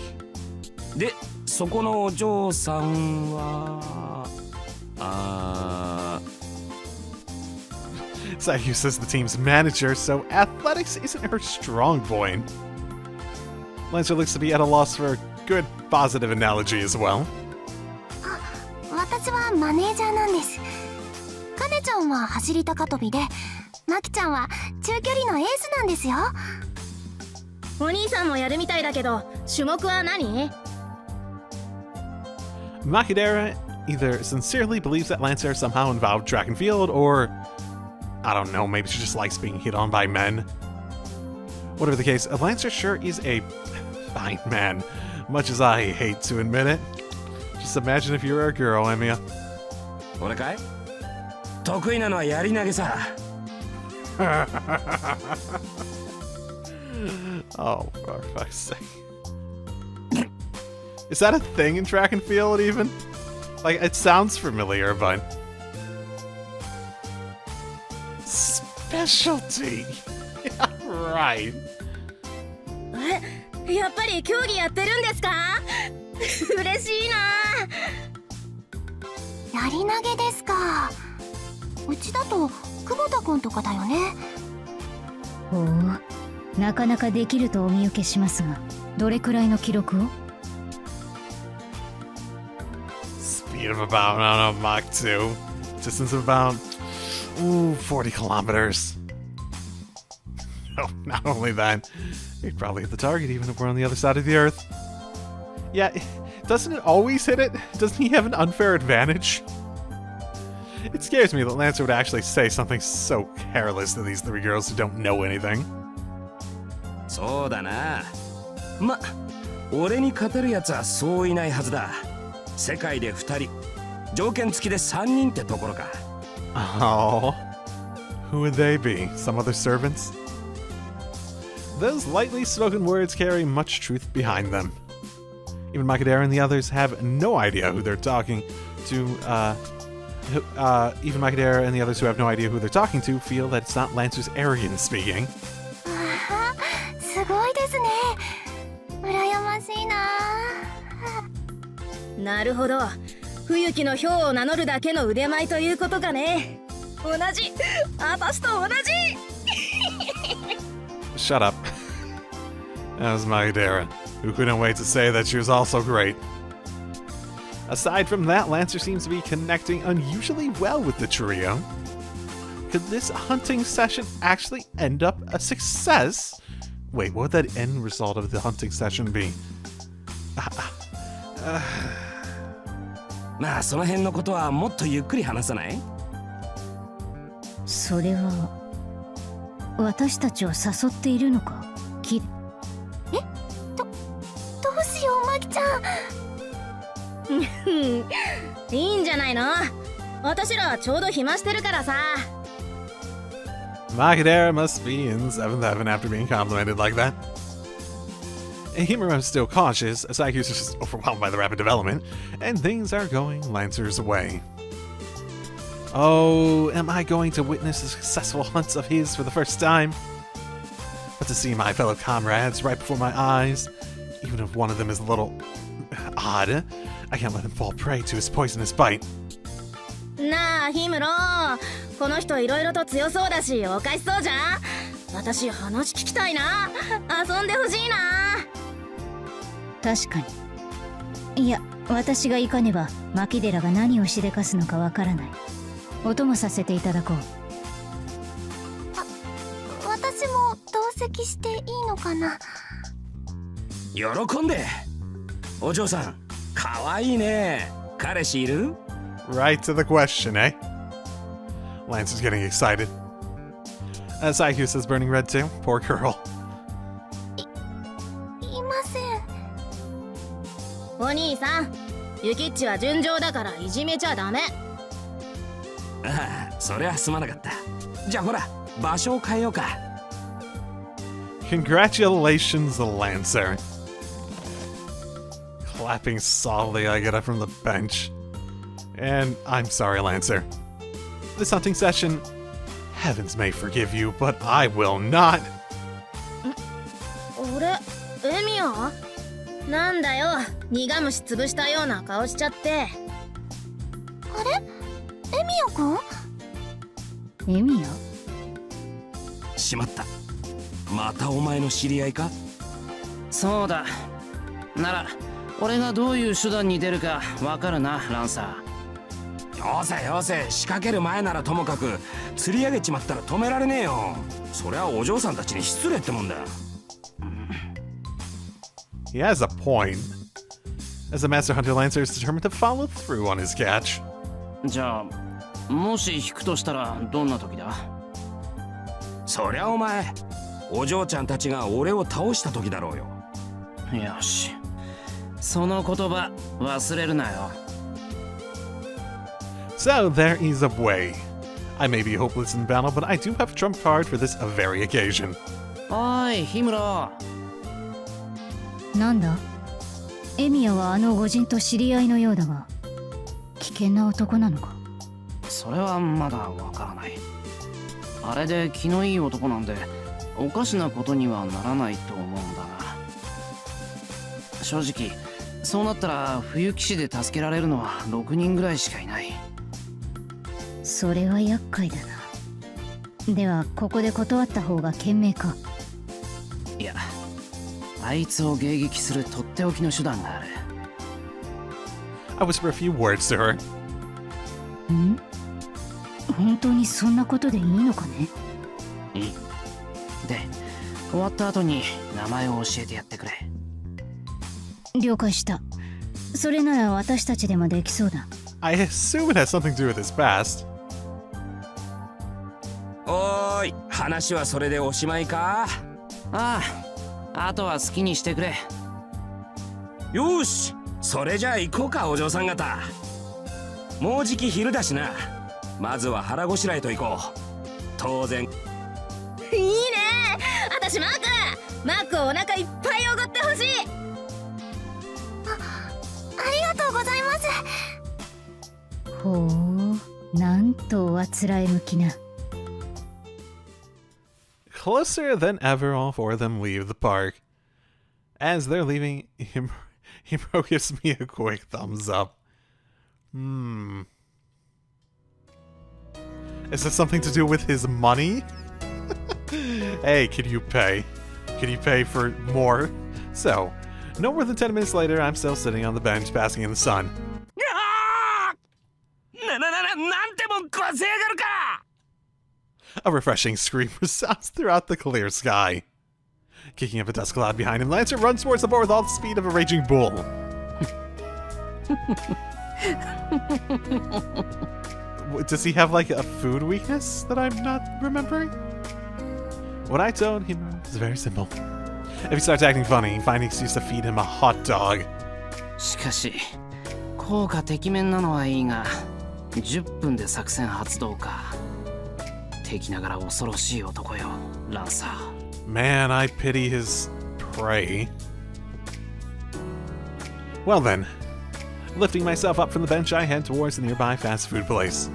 で、そこのお嬢さんはSayu says the team's manager, so athletics isn't her strong point. Lancer looks to be at a loss for a good positive analogy as well. 私はマネージャーなんです。カネちゃんは走り高跳びで、マキちゃんは中距離のエースなんですよ。お兄さんもやるみたいだけど、種目は何？ Makidera either sincerely believes that Lancer is somehow involved in track and field, or I don't know, maybe she just likes being hit on by men. Whatever the case, Lancer sure is a fine man, much as I hate to admit it. Just imagine if you were a girl, Emiya. 俺かい？得意なのはやり投げさ。Oh, for fuck's sake. Is that a thing in track and field, even? Like, it sounds familiar, but... Specialty! Yeah, right. やっぱり競技やってるんですか？嬉しいな。やり投げですか。うちだと久保田くんとかだよね。ほう、なかなかできるとお見受けしますが、どれくらいの記録を？ Speed of about, I don't know, Mach 2. Distance of about, 40 kilometers. Oh, not only that, we'd probably hit the target even if we're on the other side of the Earth. Yeah, doesn't it always hit it? Doesn't he have an unfair advantage? It scares me that Lancer would actually say something so careless to these three girls who don't know anything. そうだな。ま、俺に勝てるやつはそういないはずだ。世界で2人、条件付きで3人ってところか。Oh, who would they be? Some other servants? Those lightly spoken words carry much truth behind them. Even Makidera and the others have no idea who they're talking to. Even Makidera and the others who have no idea who they're talking to feel that it's not Lancer's arrogance speaking. すごいですね。羨ましいな。なるほど。冬木の豹を名乗るだけの腕前ということかね。同じ。私と同じ。Shut up. That was Makidera, who couldn't wait to say that she was also great. Aside from that, Lancer seems to be connecting unusually well with the trio. Could this hunting session actually end up a success? Wait, what would that end result of the hunting session be? まあその辺のことはもっとゆっくり話さない？それは私たちを誘っているのか？キリ。どうしよう、マキちゃん。いいんじゃないの？私らちょうど暇してるからさ。Makidera must be in 7th heaven after being complimented like that. Himura is still cautious, Saiku's just overwhelmed by the rapid development, and things are going Lancer's way. Oh, am I going to witness the successful hunts of his for the first time? But to see my fellow comrades right before my eyes, even if one of them is a little odd, I can't let him fall prey to his poisonous bite. なあ、ヒムロ、この人いろいろと強そうだし、おかしそうじゃん。私話聞きたいな。遊んでほしいな。確かに。いや、私が行かねばマキデラが何をしでかすのかわからない。お供させていただこう。私も同席していいのかな。喜んで。お嬢さん、かわいいね。彼氏いる？ Right to the question, eh? Lancer's getting excited. Saiku says burning red too. Poor girl. いません。お兄さん、ユキッチは純情だからいじめちゃダメ。ああ、それはすまなかった。じゃあほら、場所を変えようか。Congratulations, Lancer. Clapping softly, I get up from the bench. And I'm sorry, Lancer. This hunting session, heavens may forgive you, but I will not. 俺エミヤなんだよ苦虫潰したような顔しちゃってあれエミヤ君エミヤしまった。またお前の知り合いか？そうだ。なら俺がどういう手段に出るかわかるな、ランサよせよせ、仕掛ける前ならともかく釣り上げちまったら止められねえよ。そりゃお嬢さんたちに失礼ってもんだ。He has a point. As a Master Hunter, Lancer is determined to follow through on his catch. ー。じゃあもし引くとしたらどんな時だ？そりゃお前、お嬢ちゃんたちが俺を倒した時だろうよ。よし。その言葉忘れるなよ。So there is a way. I may be hopeless in battle, but I do have a trump card for this very occasion. おい、ヒムロ。なんだエミヤはあの御人と知り合いのようだが危険な男なのかそれはまだわからない。あれで気のいい男なんでおかしなことにはならないと思うんだが、正直そうなったら冬騎士で助けられるのは6人ぐらいしかいない。それは厄介だな。ではここで断った方が賢明か。いや、あいつを迎撃するとっておきの手段がある。I whisper a few words to her. ん本当にそんなことでいいのかね。いい。で、終わった後に名前を教えてやってくれ。了解した。それなら私たちでもできそうだ。I assume it has something to do with his past. おーい、話はそれでおしまいか？ああ、あとは好きにしてくれ。よし、それじゃあ行こうか、お嬢さん方。もうじき昼だしな。まずは腹ごしらえと行こう。当然。いいね。私マークをお腹いっぱいおごってほしい。ありがとうございます。ほう、なんとおあつらえ向きな。Closer than ever, all four of them leave the park. As they're leaving, Himuro gives me a quick thumbs up. Is this something to do with his money? Hey, can you pay? Can you pay for more? So, no more than 10 minutes later, I'm still sitting on the bench, basking in the sun. なんてもん食わせやがるか! A refreshing scream resounds throughout the clear sky. Kicking up a dust cloud behind him, Lancer runs towards the board with all the speed of a raging bull. Does he have like a food weakness that I'm not remembering? What I told him is very simple. If he starts acting funny, find an excuse to feed him a hot dog. しかし効果てきめんなのはいいが10分で作戦発動か。敵ながら恐ろしい男よ、ランサー。Man, I pity his prey. Well then, lifting myself up from the bench, I head towards the nearby fast food place.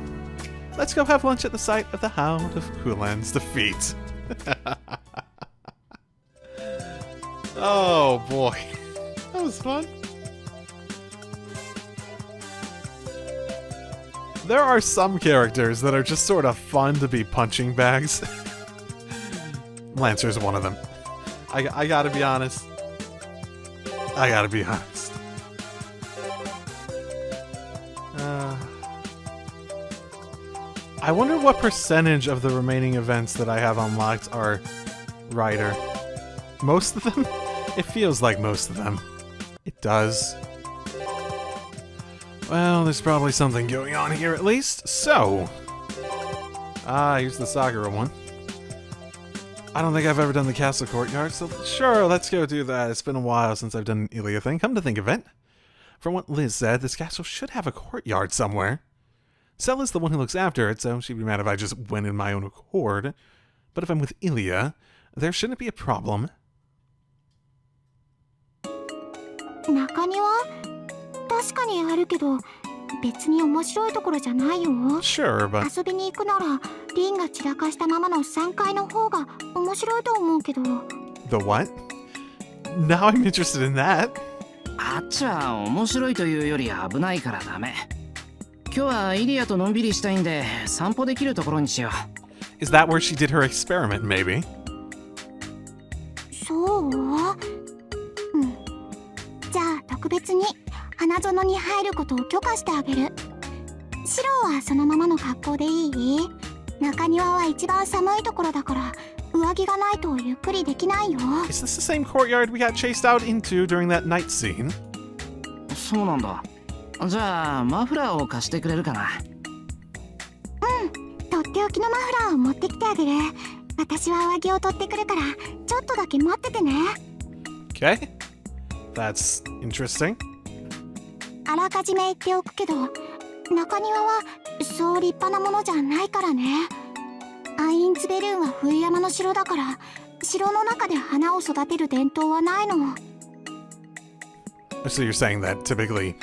Let's go have lunch at the site of the Hound of Kulan's defeat. Oh boy, that was fun. There are some characters that are just sort of fun to be punching bags. Lancer's one of them. I gotta be honest. I gotta be honest. I wonder what percentage of the remaining events that I have unlocked are Rider. Most of them? It feels like most of them. It does. Well, there's probably something going on here at least. So, here's the Sakura one. I don't think I've ever done the castle courtyard, so sure, let's go do that. It's been a while since I've done an Ilya thing. Come to think of it, from what Liz said, this castle should have a courtyard somewhere. Sella's the one who looks after it, so she'd be mad if I just went in my own accord. But if I'm with Ilya, there shouldn't be a problem. 中庭？確かにあるけど、別に面白いところじゃないよ。 Sure, but 遊びに行くならリンが散らかしたままの3階の方が面白いと思うけど。 the what? Now I'm interested in that. あっちは面白いというより危ないからダメ。今日はイリアとのんびりしたいんで散歩できるところにしよう。 Is that where she did her experiment, maybe? そう？じゃあ特別に花園に入ることを許可してあげる。シロはそのままの格好でいい？中庭は一番寒いところだから上着がないとゆっくりできないよ。 Is this the same courtyard we got chased out into during that night scene? そうなんだ。じゃあマフラーを貸してくれるかな。とっておきのマフラーを持ってきてあげる。私は上着を取ってくるからちょっとだけ待っててね。 Okay. That's interesting. あらかじめ言っておくけど、中庭はそう立派なものじゃないからね。アインツベルーンは冬山の城だから、城の中で花を育てる伝統はないの。 So you're saying that typically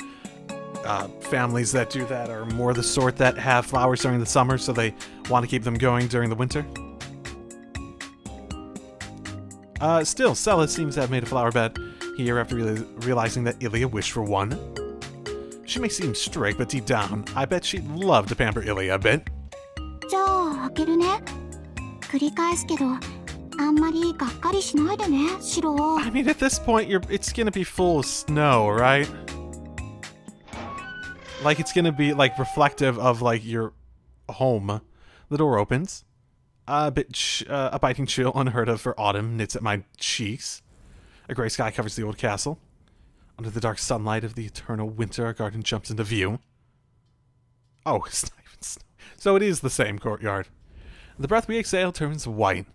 families that do that are more the sort that have flowers during the summer, so they want to keep them going during the winter? Still, Sela seems to have made a flower bed here after realizing that Ilya wished for one. She may seem strict, but deep down, I bet she'd love to pamper Ilya a bit. じゃあ開けるね。繰り返すけど、あんまりがっかりしないでね、城を。 I mean, at this point, it's gonna be full of snow, right? Like, it's gonna be, like, reflective of, like, your home. The door opens. A biting chill unheard of for autumn knits at my cheeks. A gray sky covers the old castle. Under the dark sunlight of the eternal winter, our garden jumps into view. Oh, it's not even snow. So it is the same courtyard. The breath we exhale turns white.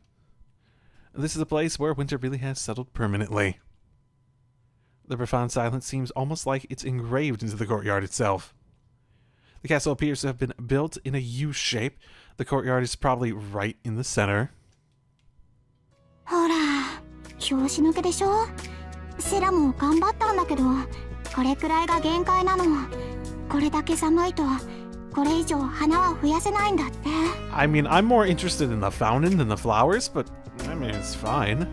This is a place where winter really has settled permanently. The profound silence seems almost like it's engraved into the courtyard itself. The castle appears to have been built in a U shape. The courtyard is probably right in the center. ほら、拍子抜けでしょ。セラも頑張ったんだけど、これくらいが限界なの。これだけ寒いと、これ以上花は増やせないんだって。I mean, I'm more interested in the fountain than the flowers, but I mean, it's fine.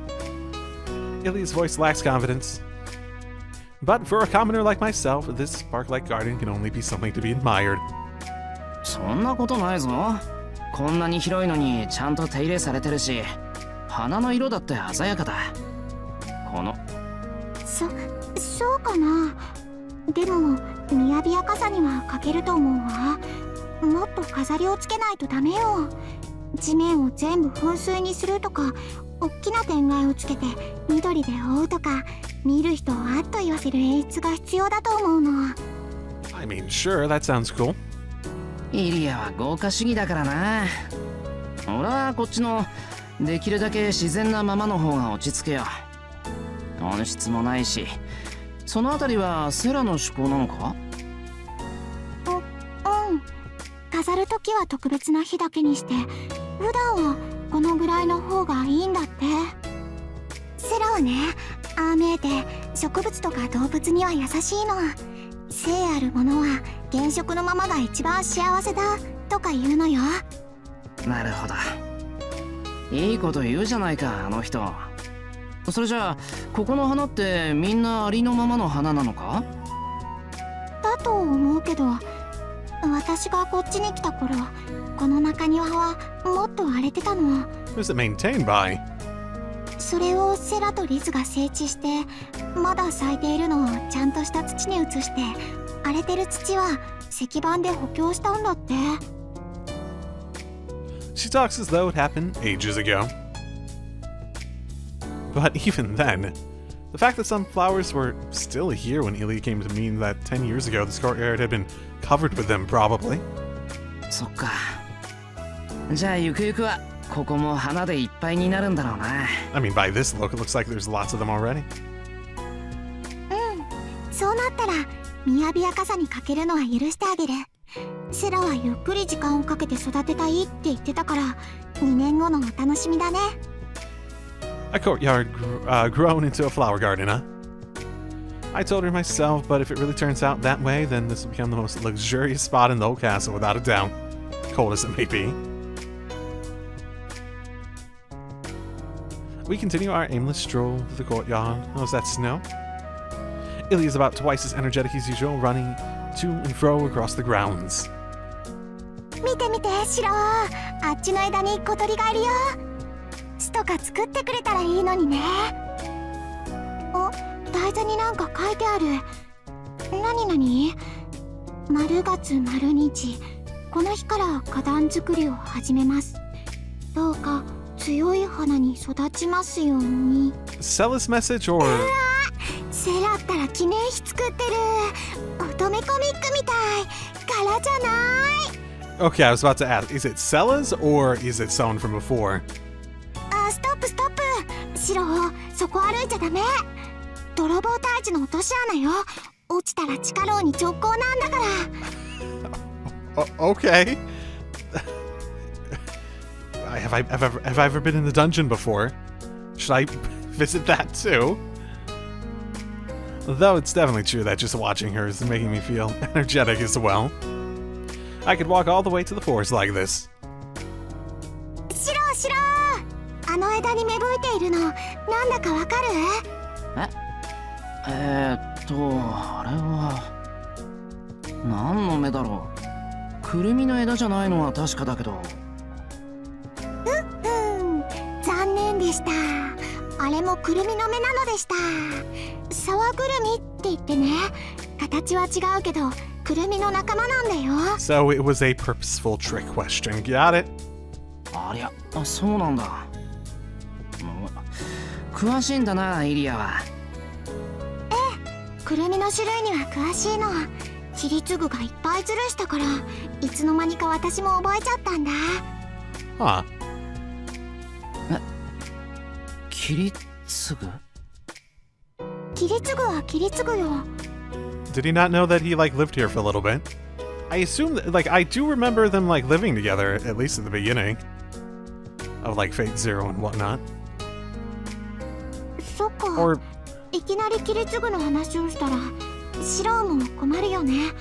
Ilya's voice lacks confidence. But for a commoner like myself, this spark-like garden can only be something to be admired. そんなことないぞ。こんなに広いのにちゃんと手入れされてるし、花の色だって鮮やかだ。このそうかな。でも雅やかさには欠けると思うわ。もっと飾りをつけないとダメよ。地面を全部噴水にするとか、大きな天蓋をつけて緑で覆うとか、見る人をあっと言わせる演出が必要だと思うの。 I mean, sure, that sounds cool. イリアは豪華主義だからな。俺はこっちのできるだけ自然なままの方が落ち着けよ。音質もないし、そのあたりはセラの趣向なのか？うん。飾るときは特別な日だけにして、普段はこのぐらいの方がいいんだって。セラはね、ああ見えて植物とか動物には優しいの。生あるものは原色のままが一番幸せだとか言うのよ。なるほど。いいこと言うじゃないか、あの人。それじゃあここの花ってみんなありのままの花なのか？だと思うけど、私がこっちに来た頃、この中庭はもっと荒れてたの。 Who's it maintained by? それをセラとリズが整地して、まだ咲いているのをちゃんとした土に移して、荒れてる土は石板で補強したんだって。 She talks as though it happened ages ago. But even then, the fact that some flowers were still here when Ilya came to mean that 10 years ago this courtyard had been covered with them, probably. そっか。じゃあゆくゆくはここも花でいっぱいになるんだろうな。I mean, by this look, it looks like there's lots of them already. そうなったら雅やかさに欠けるのは許してあげる。セラはゆっくり時間をかけて育てたいって言ってたから、2年後のお楽しみだね。A courtyard grown into a flower garden, huh? I told her myself, but if it really turns out that way, then this will become the most luxurious spot in the whole castle, without a doubt. Cold as it may be. We continue our aimless stroll through the courtyard. Oh, is that snow? Illy is about twice as energetic as usual, running to and fro across the grounds. 見て見てシロ、あっちの枝に小鳥がいるよ。巣とか作ってくれたらいいのにね。お、台座になんか書いてある。なになに？丸月丸日、この日から花壇作りを始めます。どうか強い花に育ちますように。Sell this message or... セラったら記念碑作ってる。乙女コミックみたい。柄じゃない。Okay, I was about to ask, is it Sella's or is it someone from before? あ、ストップストップ。シロ、そこ歩いちゃダメ。泥棒退治の落とし穴よ。落ちたら地下牢に直行なんだから。Okay. Have I ever been in the dungeon before? Should I visit that too? Though it's definitely true that just watching her is making me feel energetic as well. I could walk all the way to the forest like this. シロシロ、あの枝に芽吹いているのなんだかわかる？あれは何の芽だろう。くるみの枝じゃないのは確かだけど。残念でした。あれもくるみの芽なのでした。沢ぐるみって言ってね、形は違うけどくるみの仲間なんだよ。 So it was a purposeful trick question. Got it? ありゃ、そうなんだ。詳しいんだな、イリアは。くるみの種類には詳しいの。キリツグがいっぱいズルしたから、いつの間にか私も覚えちゃったんだ。Huh. キリツグ？キリツグはキリツグよ。 Did he not know that he like lived here for a little bit? I assume that, like, I do remember them like living together, at least at the beginning of like Fate Zero and whatnot. そっか。 Or いきなりキリツグの話をしたらシローも困るよね。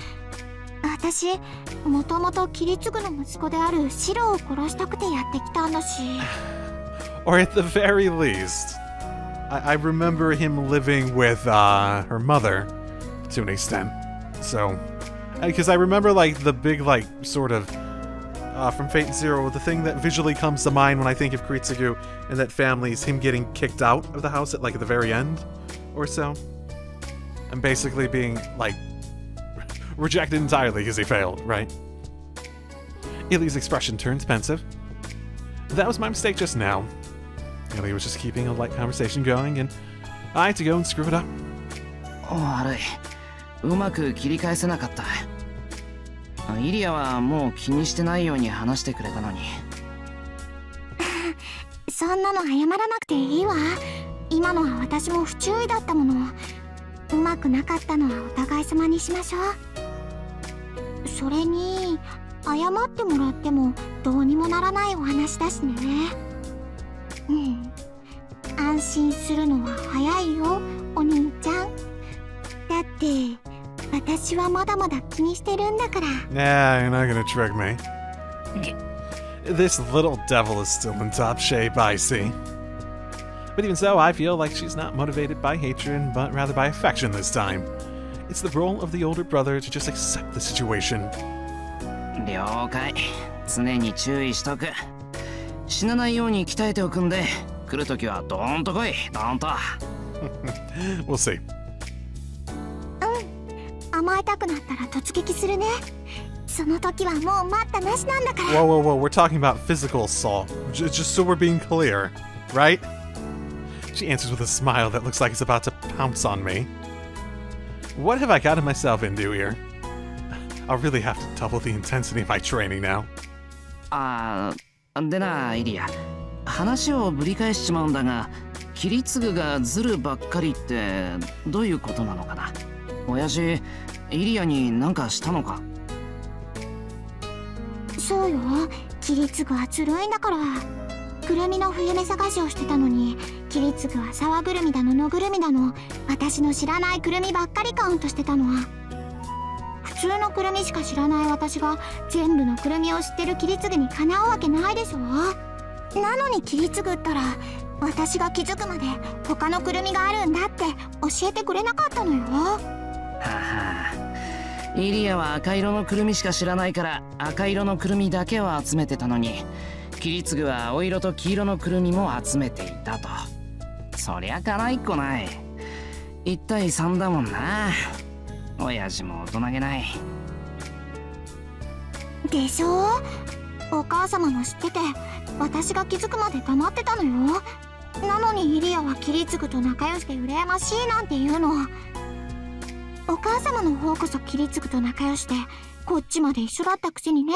私もともとキリツグの息子であるシローを殺したくてやってきたんだし。 or at the very least, I remember him living with her mother to an extent. So, because I remember like the big like sort of from Fate Zero, the thing that visually comes to mind when I think of Kiritsugu and that family is him getting kicked out of the house at like the very end or so, and basically being like rejected entirely because he failed, right? Illy's expression turns pensive. That was my mistake just now. Illy was just keeping a light conversation going, and I had to go and screw it up. 悪い。うまく切り返せなかった。イリアはもう気にしてないように話してくれたのに。そんなの謝らなくていいわ。今のは私も不注意だったもの。うまくなかったのはお互い様にしましょう。それに謝ってもらってもどうにもならないお話だしね。安心するのは早いよ、お兄ちゃん。だって私はまだまだ気にしてるんだから。 Nah, you're not gonna trick me. This little devil is still in top shape, I see. But even so, I feel like she's not motivated by hatred, but rather by affection this time. It's the role of the older brother to just accept the situation. 了解。常に注意しとく。死なないように鍛えておくんで、来るときはドーンと来い、ドーンと。We'll see. 甘えたくなったら突撃するね。その時はもう待ったなしなんだから。 Whoa, we're talking about physical assault. Just so we're being clear, right? She answers with a smile that looks like it's about to pounce on me. What have I gotten myself into here? I'll really have to double the intensity of my training now. でな、イリア。話をぶり返しちまうんだが、キリツグがズルばっかりってどういうことなのかな。親父、イリアに何かしたのか。そうよ、キリツグはずるいんだから。くるみの冬目探しをしてたのにキリツグは沢ぐるみだの野ぐるみだの私の知らないくるみばっかりカウントしてたのは、普通のくるみしか知らない私が全部のくるみを知ってるキリツグにかなうわけないでしょ。なのにキリツグったら私が気づくまで他のくるみがあるんだって教えてくれなかったのよ。ははイリアは赤色のくるみしか知らないから赤色のくるみだけを集めてたのに、キリツグは青色と黄色のくるみも集めていたと。そりゃかないっこない。1対3だもんな。親父も大人げないでしょ。お母様も知ってて私が気づくまで黙ってたのよ。なのにイリアはキリツグと仲良しで羨ましいなんて言うの。お母様の方こそキリツグと仲良しでこっちまで一緒だったくせにね。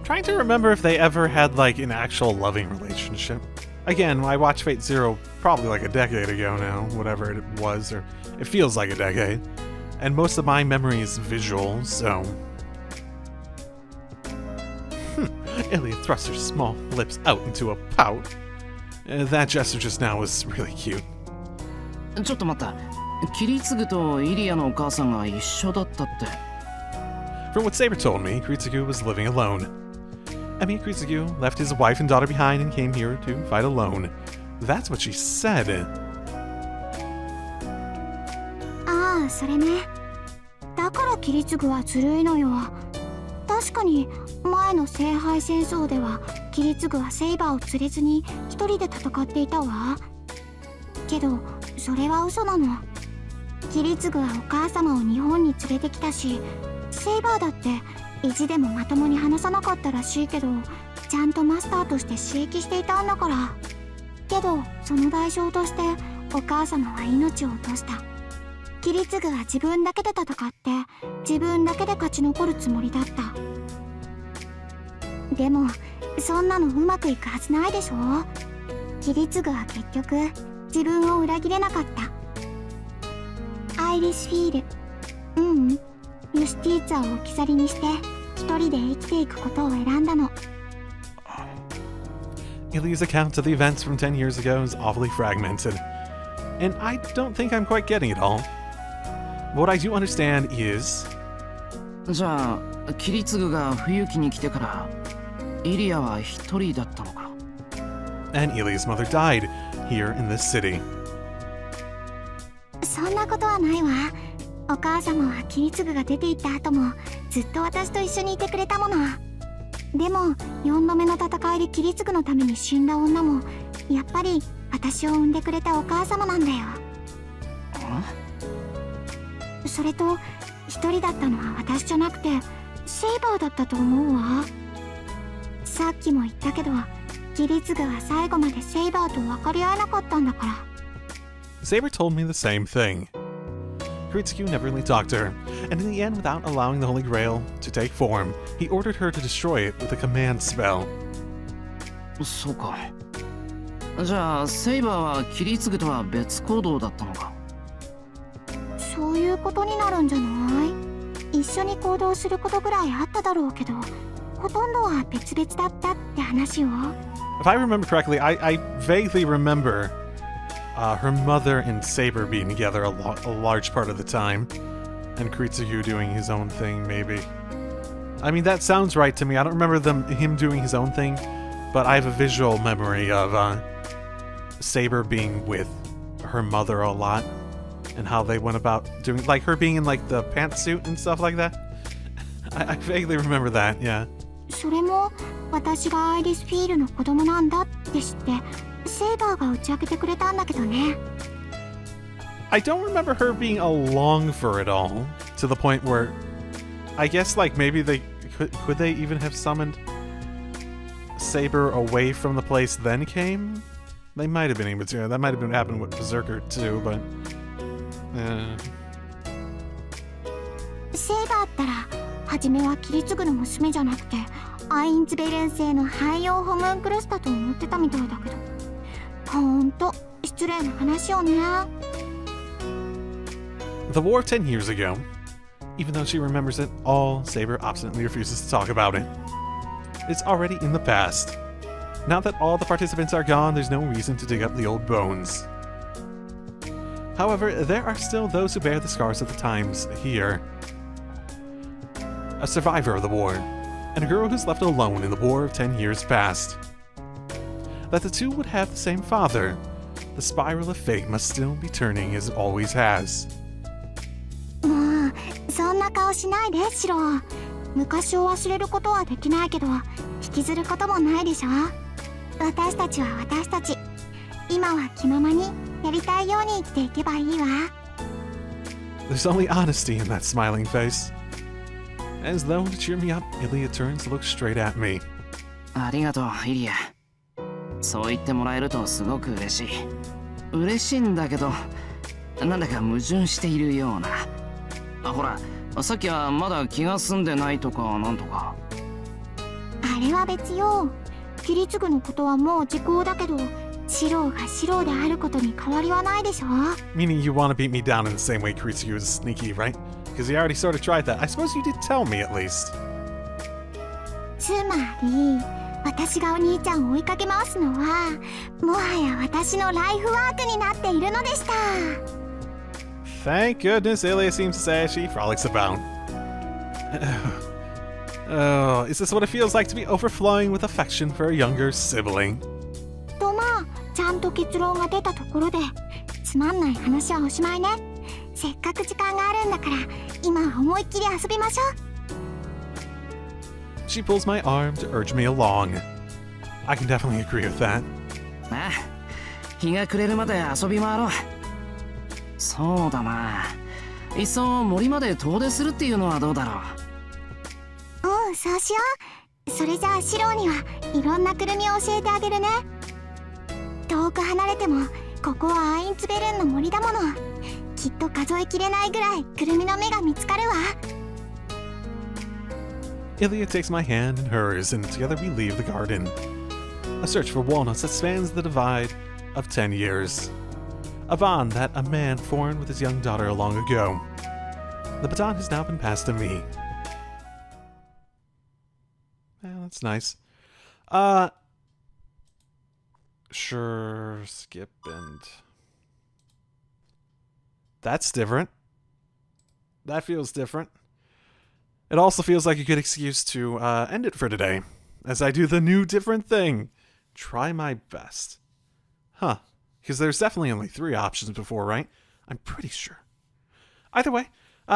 Trying to remember if they ever had like an actual loving relationship. Again, I watched Fate Zero probably like a decade ago now, whatever it was, or it feels like a decade. And most of my memory is visual, so... Ilya thrust her small lips out into a pout. That gesture just now was really cute. ちょっと待った。キリツグとイリアのお母さんが一緒だったって。From what Saber told me, Kritsugu was living alone. Emi Kritsugu left his wife and daughter behind and came here to fight alone. That's what she said. ああ、それね。だからキリツグはずるいのよ。確かに前の聖杯戦争ではキリツグはセイバーを連れずに一人で戦っていたわ。けどそれは嘘なの。キリツグはお母様を日本に連れてきたし、セイバーだって意地でもまともに話さなかったらしいけど、ちゃんとマスターとして刺激していたんだから。けどその代償としてお母様は命を落とした。キリツグは自分だけで戦って自分だけで勝ち残るつもりだった。でもそんなのうまくいくはずないでしょ。キリツグは結局自分を裏切れなかった。アイリスフィール、ユスティーツァを置き去りにして一人で生きていくことを選んだの。Ilya's account of the events from 10 years ago is awfully fragmented, and I don't think I'm quite getting it all. What I do understand is... じゃあキリツグが冬季に来てからイリアは一人だったのか。And Ilya's mother died here in this city. そんなことはないわ。お母様はキリツグが出て行った後もずっと私と一緒にいてくれたもの。でも4度目の戦いでキリツグのために死んだ女もやっぱり私を産んでくれたお母様なんだよ。それと一人だったのは私じゃなくてセイバーだったと思うわ。さっきも言ったけどキリツグは最後までセイバーと分かり合えなかったんだから。Saber told me the same thing. Kritsugu never really talked to her, and in the end, without allowing the Holy Grail to take form, he ordered her to destroy it with a command spell. そうか。じゃあセイバーはキリツグとは別行動だったのか。そういうことになるんじゃない？一緒に行動することぐらいあっただろうけど、ほとんどは別々だったって話よ。If I remember correctly, I vaguely remember her mother and Saber being together a large part of the time, and Kritsugu doing his own thing, maybe. I mean, that sounds right to me. I don't remember him doing his own thing, but I have a visual memory of Saber being with her mother a lot, and how they went about doing, like her being in like the pantsuit and stuff like that. I vaguely remember that, yeah. それも私がアイリスフィールの子供なんだって知ってセイバーが打ち明けてくれたんだけどね。I don't remember her being along for it all, to the point where I guess like maybe they could they even have summoned Saber away from the place then came? They might have been able to. That might have been happening with Berserker too, but セイバーったら初めはキリツグの娘じゃなくてアインツベルン製の汎用ホムンクルスだと思ってたみたいだけど、ほんと失礼な話よね。The war 10 years ago, even though she remembers it all, Saber obstinately refuses to talk about it. It's already in the past. Now that all the participants are gone, there's no reason to dig up the old bones. However, there are still those who bear the scars of the times here. A survivor of the war, and a girl who's left alone in the war of 10 years past. That the two would have the same father, the spiral of fate must still be turning as it always has. もうそんな顔しないでシロ。昔を忘れることはできないけど引きずることもないでしょ。私たちは私たち。今は気ままにやりたいように生きていけばいいわ。There's only honesty in that smiling face. As though to cheer me up, Ilya turns to look straight at me. ありがとうイリア。そう言ってもらえるとすごく嬉しい。嬉しいんだけどなんだか矛盾しているような。ほらさっきはまだ気が済んでないとかなんとか。あれは別よ。キリツグのことはもう時効だけどシロがシロであることに変わりはないでしょ。 Meaning you want to beat me down in the same way Kiritsugu was sneaky, right? Because you already sort of tried that. I suppose you did tell me at least. つまり私がお兄ちゃんを追いかけ回すのはもはや私のライフワークになっているのでした。 Thank goodness Ilya seems to say as she frolics about. Oh, is this what it feels like to be overflowing with affection for a younger sibling? とまあちゃんと結論が出たところでつまんない話はおしまいね。せっかく時間があるんだから今は思いっきり遊びましょう。 She pulls my arm to urge me along. I can definitely agree with that. ああ、日が暮れるまで遊び回ろう。そうだな。いっそ森まで遠出するっていうのはどうだろう。そうしよう。それじゃあシロにはいろんなくるみを教えてあげるね。遠く離れてもここはアインツベルンの森だもの。きっと数えきれないぐらいくるみの目が見つかるわ。 Ilya takes my hand in hers, and together we leave the garden. A search for walnuts that spans the divide of 10 years. A bond that a man formed with his young daughter long ago. The baton has now been passed to me. Yeah, that's nice. Sure, skip and... That's different. That feels different. It also feels like a good excuse to end it for today, as I do the new different thing. Try my best. Huh. Because there's definitely only 3 options before, right? I'm pretty sure. Either way,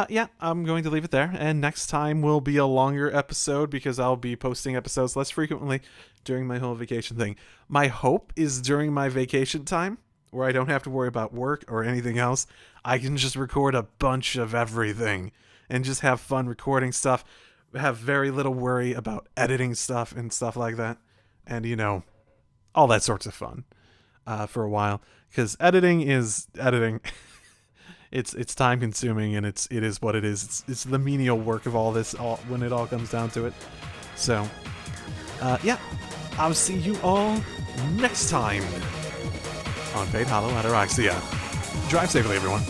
yeah, I'm going to leave it there, and next time will be a longer episode because I'll be posting episodes less frequently during my whole vacation thing. My hope is during my vacation time, where I don't have to worry about work or anything else, I can just record a bunch of everything and just have fun recording stuff, have very little worry about editing stuff and stuff like that, and, you know, all that sorts of fun for a while, because editing is editing. It's time consuming, and it is what it is. It's the menial work of all this when it all comes down to it. So, yeah, I'll see you all next time on Fate Hollow Ataraxia. Drive safely, everyone.